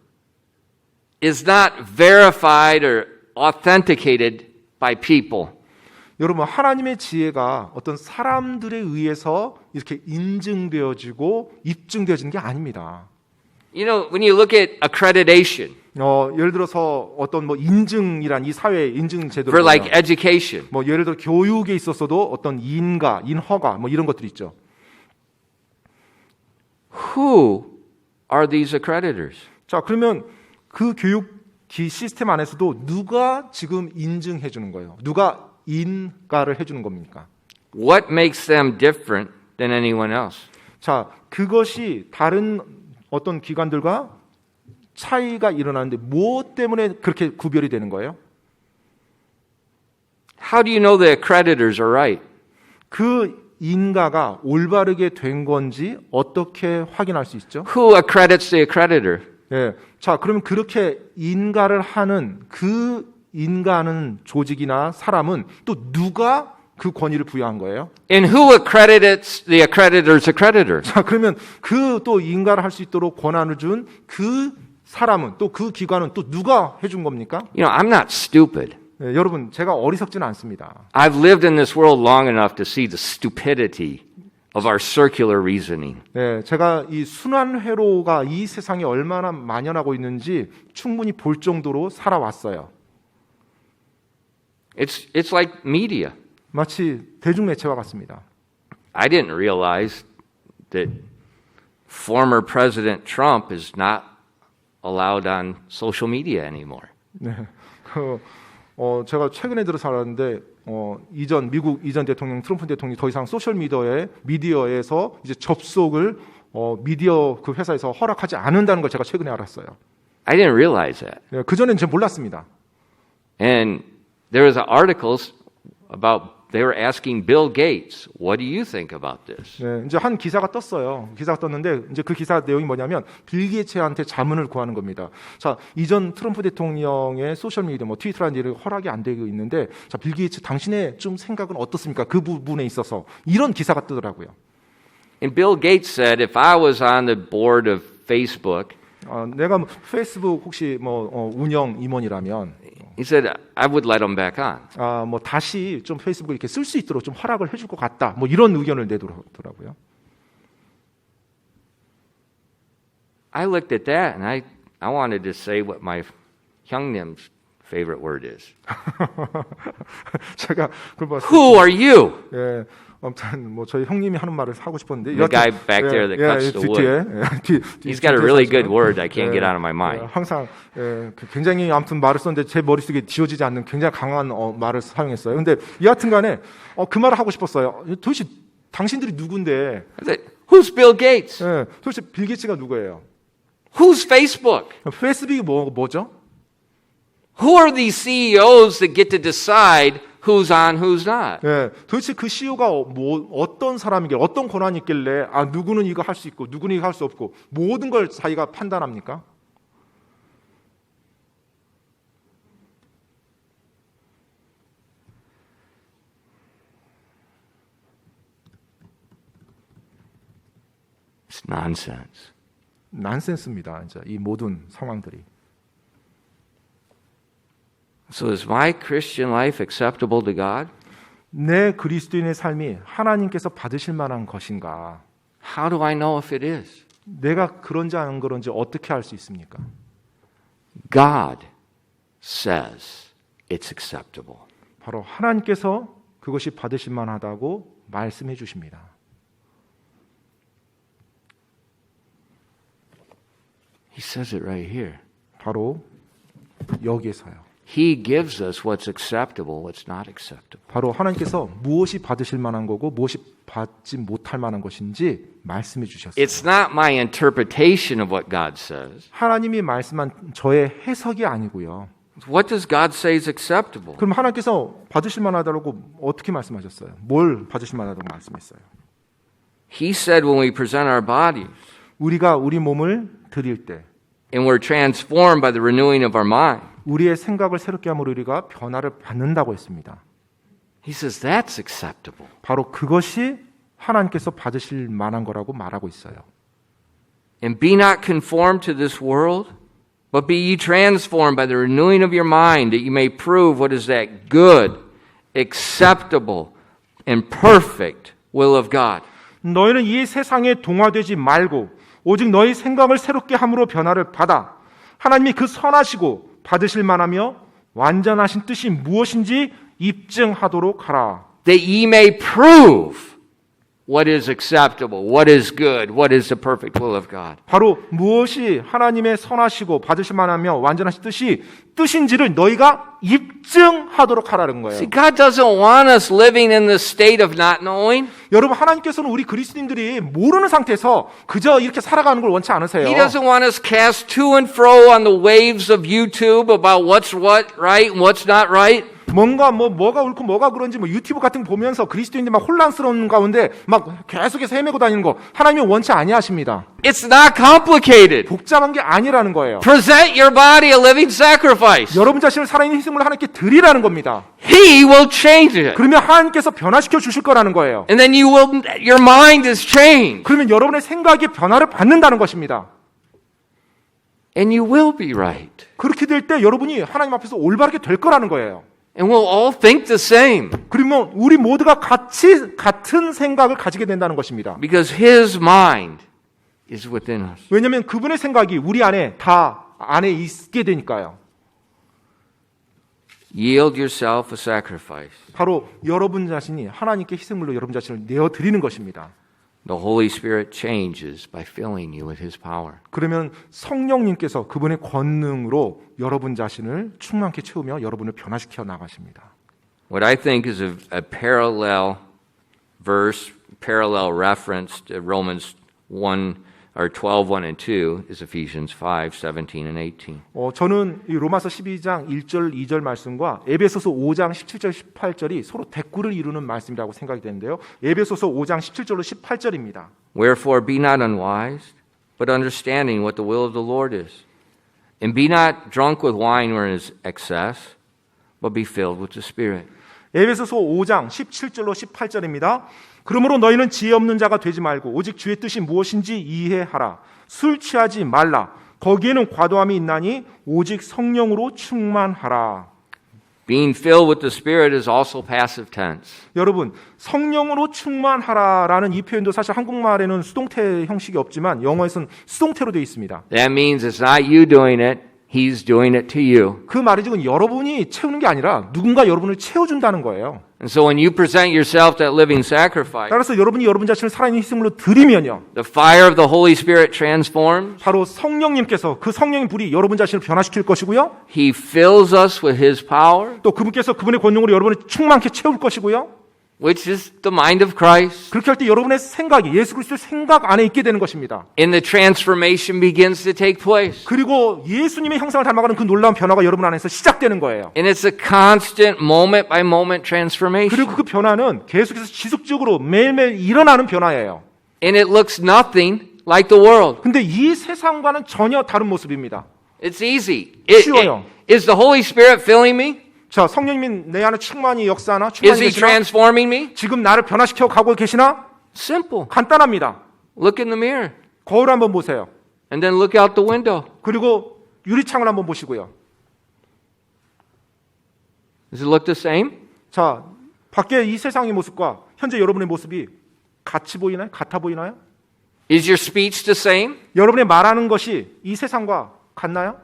is not verified or authenticated by people. 여러분, 하나님의 지혜가 어떤 사람들에 의해서 이렇게 인증되어지고 입증되어지는 게 아닙니다. You know, when you look at accreditation 예를 들어서 어떤 뭐 인증이란 이 사회 인증 제도를 for like 보면 education, 뭐 예를 들어 교육에 있어서도 어떤 인가, 인허가 뭐 이런 것들이 있죠. who are these accreditors? 자, 그러면 그 교육기 시스템 안에서도 누가 지금 인증해 주는 거예요? 누가 인가를 해주는 겁니까? What makes them different than anyone else? 자, 그것이 다른 어떤 기관들과 차이가 일어나는데 무엇 때문에 그렇게 구별이 되는 거예요? How do you know the accreditors are right? 그 인가가 올바르게 된 건지 어떻게 확인할 수 있죠? Who accredits the accreditor? 예. 자, 그러면 그렇게 인가를 하는 그 인가하는 조직이나 사람은 또 누가 그 권위를 부여한 거예요? And who accredits the accreditor's accreditor? 자, 그러면 그 또 인가를 할 수 있도록 권한을 준 그 사람은 또 그 기관은 또 누가 해준 겁니까? You know, I'm not stupid. 네, 여러분, 제가 어리석지는 않습니다. I've lived in this world long enough to see the stupidity of our circular reasoning. 네, 제가 이 순환 회로가 이 세상에 얼마나 만연하고 있는지 충분히 볼 정도로 살아왔어요. It's like media. 마치 대중매체와 같습니다. I didn't realize that former President Trump is not allowed on social media anymore. 네, 제가 최근에 들어서 알았는데 미국 이전 대통령 트럼프 대통령이 더 이상 소셜 미디어에서 이제 접속을 미디어 그 회사에서 허락하지 않는다는 걸 제가 최근에 알았어요. I didn't realize that. 네, 그 전에는 제가 몰랐습니다. And there was articles about they were asking Bill Gates, what do you think about this? 네, 이제 한 기사가 떴어요. 기사가 떴는데 이제 그 기사 내용이 뭐냐면 빌 게이츠한테 자문을 구하는 겁니다. 자, 이전 트럼프 대통령의 소셜 미디어 뭐 트위터라는 일이 허락이 안 되고 있는데 자, 빌 게이츠 당신의 좀 생각은 어떻습니까? 그 부분에 있어서 이런 기사가 뜨더라고요. And Bill Gates said, if I was on the board of Facebook, 내가 페이스북 혹시 운영 임원이라면 he said, I would let him back on. 뭐 다시 좀 페이스북을 이렇게 쓸 수 있도록 좀 허락을 해줄 것 같다. 뭐 이런 의견을 내더라고요. I looked at that and I wanted to say what my 형님's favorite word is. 제가 그걸 봤을 Who are you? 예, 아무튼 뭐 저희 형님이 하는 말을 하고 싶었는데 The guy back there that cuts the wood. He's got a really good word I can't get out of my mind. 항상 굉장히 아무튼 말을 썼는데 제 머릿속에 지워지지 않는 굉장히 강한 말을 사용했어요. 근데 여하튼간에 그 말을 하고 싶었어요. 도대체 당신들이 누군데? I said, who's Bill Gates? 도대체 빌 게이츠가 누구예요? Who's Facebook? 페이스북이 뭐죠? Who are these CEOs that get to decide who's on, who's not? 예, 도대체 그 CEO가 어떤 사람이길래 어떤 권한이 있길래 누구는 이거 할 수 있고 누구는 이거 할 수 없고 모든 걸 자기가 판단합니까? It's nonsense. 난센스입니다. 이제 이 모든 상황들이. So is my Christian life acceptable to God? 내 그리스도인의 삶이 하나님께서 받으실 만한 것인가? How do I know if it is? 내가 그런지 안 그런지 어떻게 알 수 있습니까? God says it's acceptable. 바로 하나님께서 그것이 받으실 만하다고 말씀해 주십니다. He says it right here. 바로 여기에서요. He gives us what's acceptable, what's not acceptable. 바로 하나님께서 무엇이 받으실 만한 거고 무엇이 받지 못할 만한 것인지 말씀해 주셨어요. It's not my interpretation of what God says. 하나님이 말씀한 저의 해석이 아니고요. What does God say is acceptable? 그럼 하나님께서 받으실 만하다고 어떻게 말씀하셨어요? 뭘 받으실 만하다고 말씀했어요? He said when we present our bodies 우리가 우리 몸을 드릴 때 and we're transformed by the renewing of our mind. 우리의 생각을 새롭게 함으로 우리가 변화를 받는다고 했습니다. He says that's acceptable. 바로 그것이 하나님께서 받으실 만한 거라고 말하고 있어요. And be not conformed to this world, but be ye transformed by the renewing of your mind, that you may prove what is that good, acceptable, and perfect will of God. 너희는 이 세상에 동화되지 말고 오직 너희 생각을 새롭게 함으로 변화를 받아 하나님이 그 선하시고 받으실 만하며 완전하신 뜻이 무엇인지 입증하도록 하라. That ye may prove what is acceptable, what is good, what is the perfect will of God. 바로 무엇이 하나님의 선하시고 받으실 만하며 완전하신 뜻인지를 너희가 입증하도록 하라는 거예요. See, God doesn't want us living in the state of not knowing. 여러분 하나님께서는 우리 그리스도인들이 모르는 상태에서 그저 이렇게 살아가는 걸 원치 않으세요. He doesn't want us cast to and fro on the waves of YouTube about what's what right and what's not right. 뭔가 뭐가 옳고 뭐가 그런지 유튜브 같은 거 보면서 그리스도인들 막 혼란스러운 가운데 막 계속해서 헤매고 다니는 거 하나님이 원치 아니하십니다. It's not complicated. 복잡한 게 아니라는 거예요. Present your body a living sacrifice. 여러분 자신을 살아있는 희생물로 하나님께 드리라는 겁니다. He will change it. 그러면 하나님께서 변화시켜 주실 거라는 거예요. And then your mind is changed. 그러면 여러분의 생각이 변화를 받는다는 것입니다. And you will be right. 그렇게 될 때 여러분이 하나님 앞에서 올바르게 될 거라는 거예요. And we'll all think the same. 그러면 우리 모두가 같은 생각을 가지게 된다는 것입니다. Because His mind is within us. 왜냐하면 그분의 생각이 우리 안에 다 안에 있게 되니까요. Yield yourself a sacrifice. 바로 여러분 자신이 하나님께 희생물로 여러분 자신을 내어드리는 것입니다. The Holy Spirit changes by filling you with His power. 그러면 성령님께서 그분의 권능으로 여러분 자신을 충만케 채우며 여러분을 변화시켜 나가십니다. What I think is a parallel verse, parallel reference to Romans 12, 1 and 2 is Ephesians 5, 17 and 18. 저는 이 로마서 12장 1절, 2절 말씀과 에베소서 5장 17절, 18절이 서로 대꾸를 이루는 말씀이라고 생각이 되는데요. 에베소서 5장 17절로 18절입니다. Wherefore be not unwise, but understanding what the will of the Lord is. And be not drunk with wine wherein is excess, but be filled with the Spirit. 에베소서 5장 17절로 18절입니다. 그러므로 너희는 지혜 없는 자가 되지 말고 오직 주의 뜻이 무엇인지 이해하라. 술 취하지 말라. 거기에는 과도함이 있나니 오직 성령으로 충만하라. Being filled with the Spirit is also passive tense. 여러분, 성령으로 충만하라라는 이 표현도 사실 한국말에는 수동태 형식이 없지만 영어에서는 수동태로 되어 있습니다. That means it's not you doing it, He's doing it to you. 그 말이 지금 여러분이 채우는 게 아니라 누군가 여러분을 채워준다는 거예요. And so when you present yourself that living sacrifice, 따라서 여러분이 여러분 자신을 살아있는 희생물로 드리면요. the fire of the Holy Spirit transforms. 바로 성령님께서 그 성령의 불이 여러분 자신을 변화시킬 것이고요. He fills us with His power. 또 그분께서 그분의 권능으로 여러분을 충만케 채울 것이고요. which is the mind of Christ, 그렇게 할 때 여러분의 생각이 예수 그리스도의 생각 안에 있게 되는 것입니다. and the transformation begins to take place. 그리고 예수님의 형상을 닮아가는 그 놀라운 변화가 여러분 안에서 시작되는 거예요. And it's a constant moment by moment transformation. 그리고 그 변화는 계속해서 지속적으로 매일매일 일어나는 변화예요. And it looks nothing like the world. 근데 이 세상과는 전혀 다른 모습입니다. It's easy. 쉬워요. Is the Holy Spirit filling me? 자, 성령님이 내 안에 충만히 역사하나 Is 충만히 He 계시나? transforming me? 지금 나를 변화시켜 가고 계시나? Simple. 간단합니다. Look in the mirror 거울 한번 보세요. and then look out the window. 그리고 유리창을 한번 보시고요. Does it look the same? 자, 밖에 이 세상의 모습과 현재 여러분의 모습이 같이 보이나요? 같아 보이나요? Is your speech the same? 여러분의 말하는 것이 이 세상과 같나요?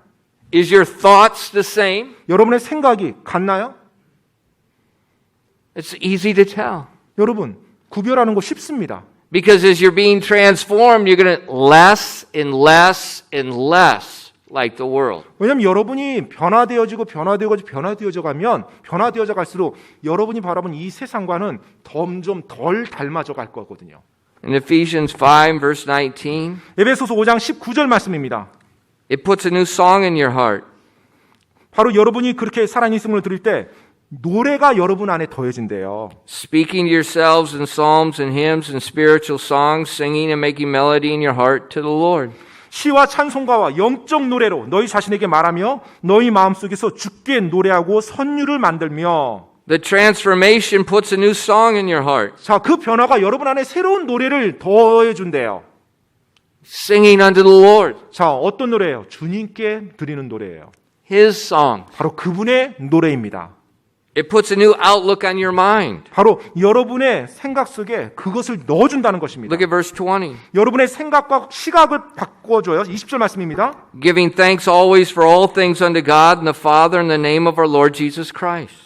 Is your thoughts the same? 여러분의 생각이 같나요? It's easy to tell. 여러분, 구별하는 거 쉽습니다. Because as you're being transformed, you're going to less and less and less like the world. 왜냐하면 여러분이 변화되어지고 변화되어져 가면 변화되어져 갈수록 여러분이 바라본 이 세상과는 점점 덜 닮아져 갈 거거든요. In Ephesians 5, verse 19, 에베소서 5장 19절 말씀입니다. it puts a new song in your heart. 바로 여러분이 그렇게 살아있음을 들을 때 노래가 여러분 안에 더해진대요. Speaking to yourselves in psalms and hymns and spiritual songs, singing and making melody in your heart to the Lord. 시와 찬송가와 영적 노래로 너희 자신에게 말하며 너희 마음속에서 주께 노래하고 선율을 만들며. The transformation puts a new song in your heart. 자, 그 변화가 여러분 안에 새로운 노래를 더해준대요. Singing unto the Lord. 자, 어떤 노래예요? 주님께 드리는 노래예요. His song. 바로 그분의 노래입니다. It puts a new outlook on your mind. 바로 여러분의 생각 속에 그것을 넣어준다는 것입니다. Look at verse 20. 여러분의 생각과 시각을 바꿔줘요. 20절 말씀입니다. Giving thanks always for all things unto God and the Father in the name of our Lord Jesus Christ.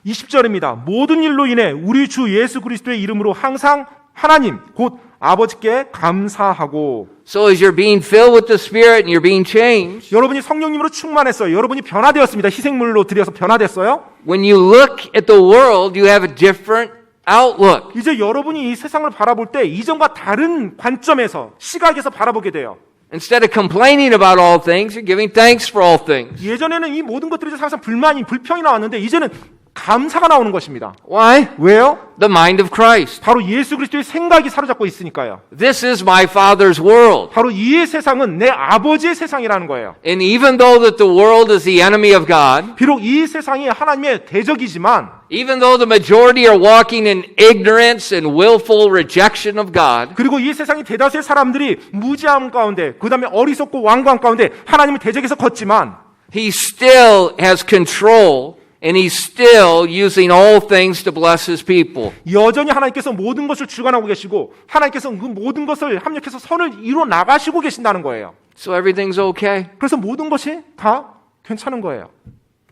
20절입니다. 모든 일로 인해 우리 주 예수 그리스도의 이름으로 항상 하나님 곧 아버지께 감사하고. So as you're being filled with the Spirit and you're being changed, 여러분이 성령님으로 충만했어요. 여러분이 변화되었습니다. 희생물로 드려서 변화됐어요. when you look at the world, you have a different outlook. 이제 여러분이 이 세상을 바라볼 때 이전과 다른 관점에서 시각에서 바라보게 돼요. Instead of complaining about all things, you're giving thanks for all things. 예전에는 이 모든 것들에 대해서 항상 불평이 나왔는데 이제는 감사가 나오는 것입니다. Why? 왜요? The mind of Christ. 바로 예수 그리스도의 생각이 사로잡고 있으니까요. This is my Father's world. 바로 이 세상은 내 아버지의 세상이라는 거예요. And even though that the world is the enemy of God, 비록 이 세상이 하나님의 대적이지만 even though the majority are walking in ignorance and willful rejection of God, 그리고 이 세상이 대다수의 사람들이 무지함 가운데 그 다음에 어리석고 완고함 가운데 하나님의 대적에서 걷지만 He still has control and He's still using all things to bless His people. 여전히 하나님께서 모든 것을 주관하고 계시고 하나님께서 그 모든 것을 합력해서 선을 이루어 나가시고 계신다는 거예요. So everything's okay. 그래서 모든 것이 다 괜찮은 거예요.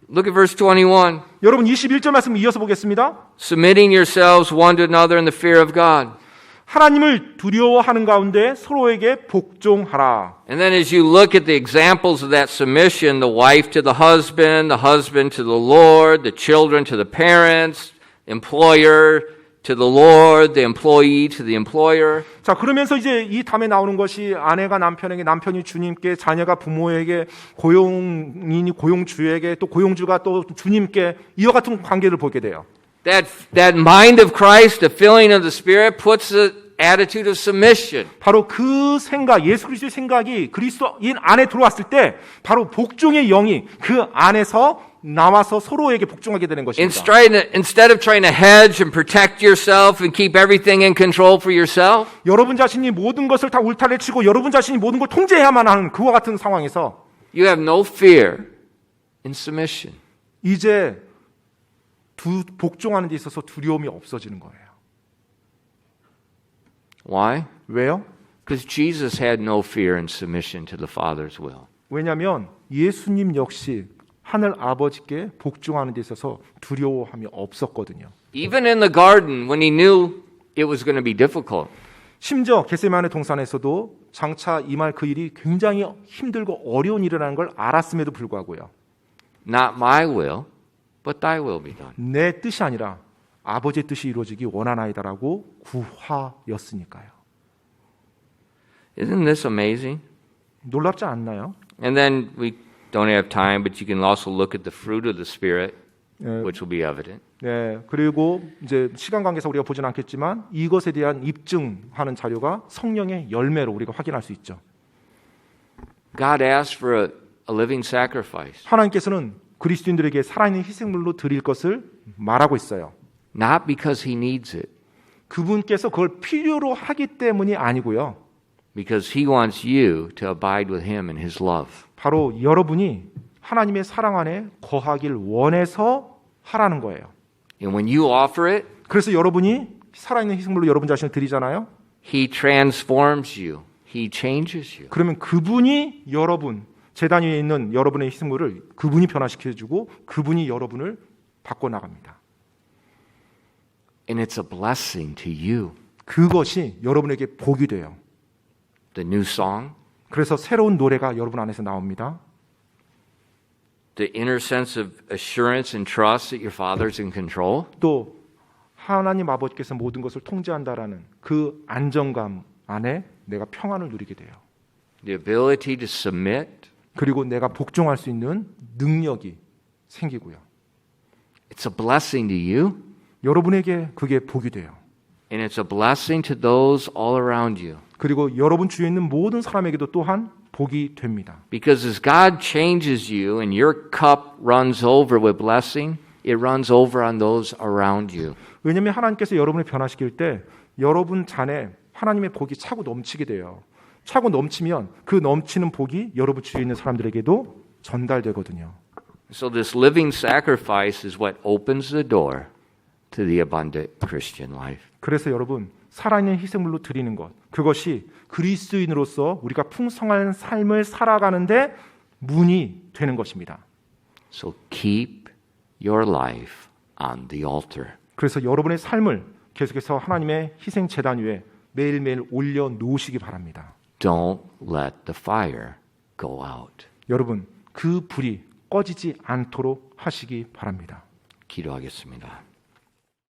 Look at verse 21. 여러분 21절 말씀 이어서 보겠습니다. Submitting yourselves one to another in the fear of God. 하나님을 두려워하는 가운데 서로에게 복종하라. And then as you look at the examples of that submission, the wife to the husband to the Lord, the children to the parents, employer to the Lord, the employee to the employer. 자, 그러면서 이제 이 다음에 나오는 것이 아내가 남편에게, 남편이 주님께, 자녀가 부모에게, 고용인이 고용주에게, 또 고용주가 또 주님께 이와 같은 관계를 보게 돼요. That mind of Christ, the filling of the Spirit, puts an attitude of submission. 바로 그 생각, 예수 그리스도의 생각이 그리스도인 안에 들어왔을 때 바로 복종의 영이 그 안에서 나와서 서로에게 복종하게 되는 것입니다. Instead of trying to hedge and protect yourself and keep everything in control for yourself, 여러분 자신이 모든 것을 다 울타리를 치고 여러분 자신이 모든 걸 통제해야만 하는 그와 같은 상황에서 you have no fear in submission. 이제 복종하는 데 있어서 두려움이 없어지는 거예요. Why? 왜요? Because Jesus had no fear in submission to the Father's will. 왜냐하면 예수님 역시 하늘 아버지께 복종하는 데 있어서 두려워함이 없었거든요. Even in the garden, when he knew it was going to be difficult, 심지어 겟세마네 동산에서도 장차 임할 그 일이 굉장히 힘들고 어려운 일이라는 걸 알았음에도 불구하고요. not my will, but thy will be done. 내 뜻이 아니라 아버지의 뜻이 이루어지기 원하나이다라고 구하였으니까요. Isn't this amazing? 놀랍지 않나요? And then we don't have time, but you can also look at the fruit of the Spirit, 예, which will be evident. 네, 그리고 이제 시간 관계상 우리가 보진 않겠지만 이것에 대한 입증하는 자료가 성령의 열매로 우리가 확인할 수 있죠. God asks for a living sacrifice, 하나님께서는 그리스도인들에게 살아있는 희생물로 드릴 것을 말하고 있어요. not because He needs it, 그분께서 그걸 필요로 하기 때문이 아니고요. because He wants you to abide with Him in His love. 바로 여러분이 하나님의 사랑 안에 거하길 원해서 하라는 거예요. And when you offer it, 그래서 여러분이 살아있는 희생물로 여러분 자신을 드리잖아요. He transforms you. He changes you. 그러면 그분이 여러분, 제단 위에 있는 여러분의 희생물을 그분이 변화시켜주고 그분이 여러분을 바꿔나갑니다. And it's a blessing to you. 그것이 여러분에게 복이 돼요. The new song, 그래서 새로운 노래가 여러분 안에서 나옵니다. the inner sense of assurance and trust that your Father's in control, 또 하나님 아버지께서 모든 것을 통제한다라는 그 안정감 안에 내가 평안을 누리게 돼요. the ability to submit, 그리고 내가 복종할 수 있는 능력이 생기고요. it's a blessing to you, 여러분에게 그게 복이 돼요. and it's a blessing to those all around you. 그리고 여러분 주위에 있는 모든 사람에게도 또한 복이 됩니다. Because as God changes you and your cup runs over with blessing, it runs over on those around you. 왜냐하면 하나님께서 여러분을 변화시킬 때 여러분 잔에 하나님의 복이 차고 넘치게 돼요. 차고 넘치면 그 넘치는 복이 여러분 주위에 있는 사람들에게도 전달되거든요. So this living sacrifice is what opens the door to the abundant Christian life. 그래서 여러분 살아있는 희생물로 드리는 것, 그것이 그리스도인으로서 우리가 풍성한 삶을 살아가는데 문이 되는 것입니다. So keep your life on the altar. 그래서 여러분의 삶을 계속해서 하나님의 희생 제단 위에 매일매일 올려 놓으시기 바랍니다. Don't let the fire go out. 여러분 그 불이 꺼지지 않도록 하시기 바랍니다. 기도하겠습니다.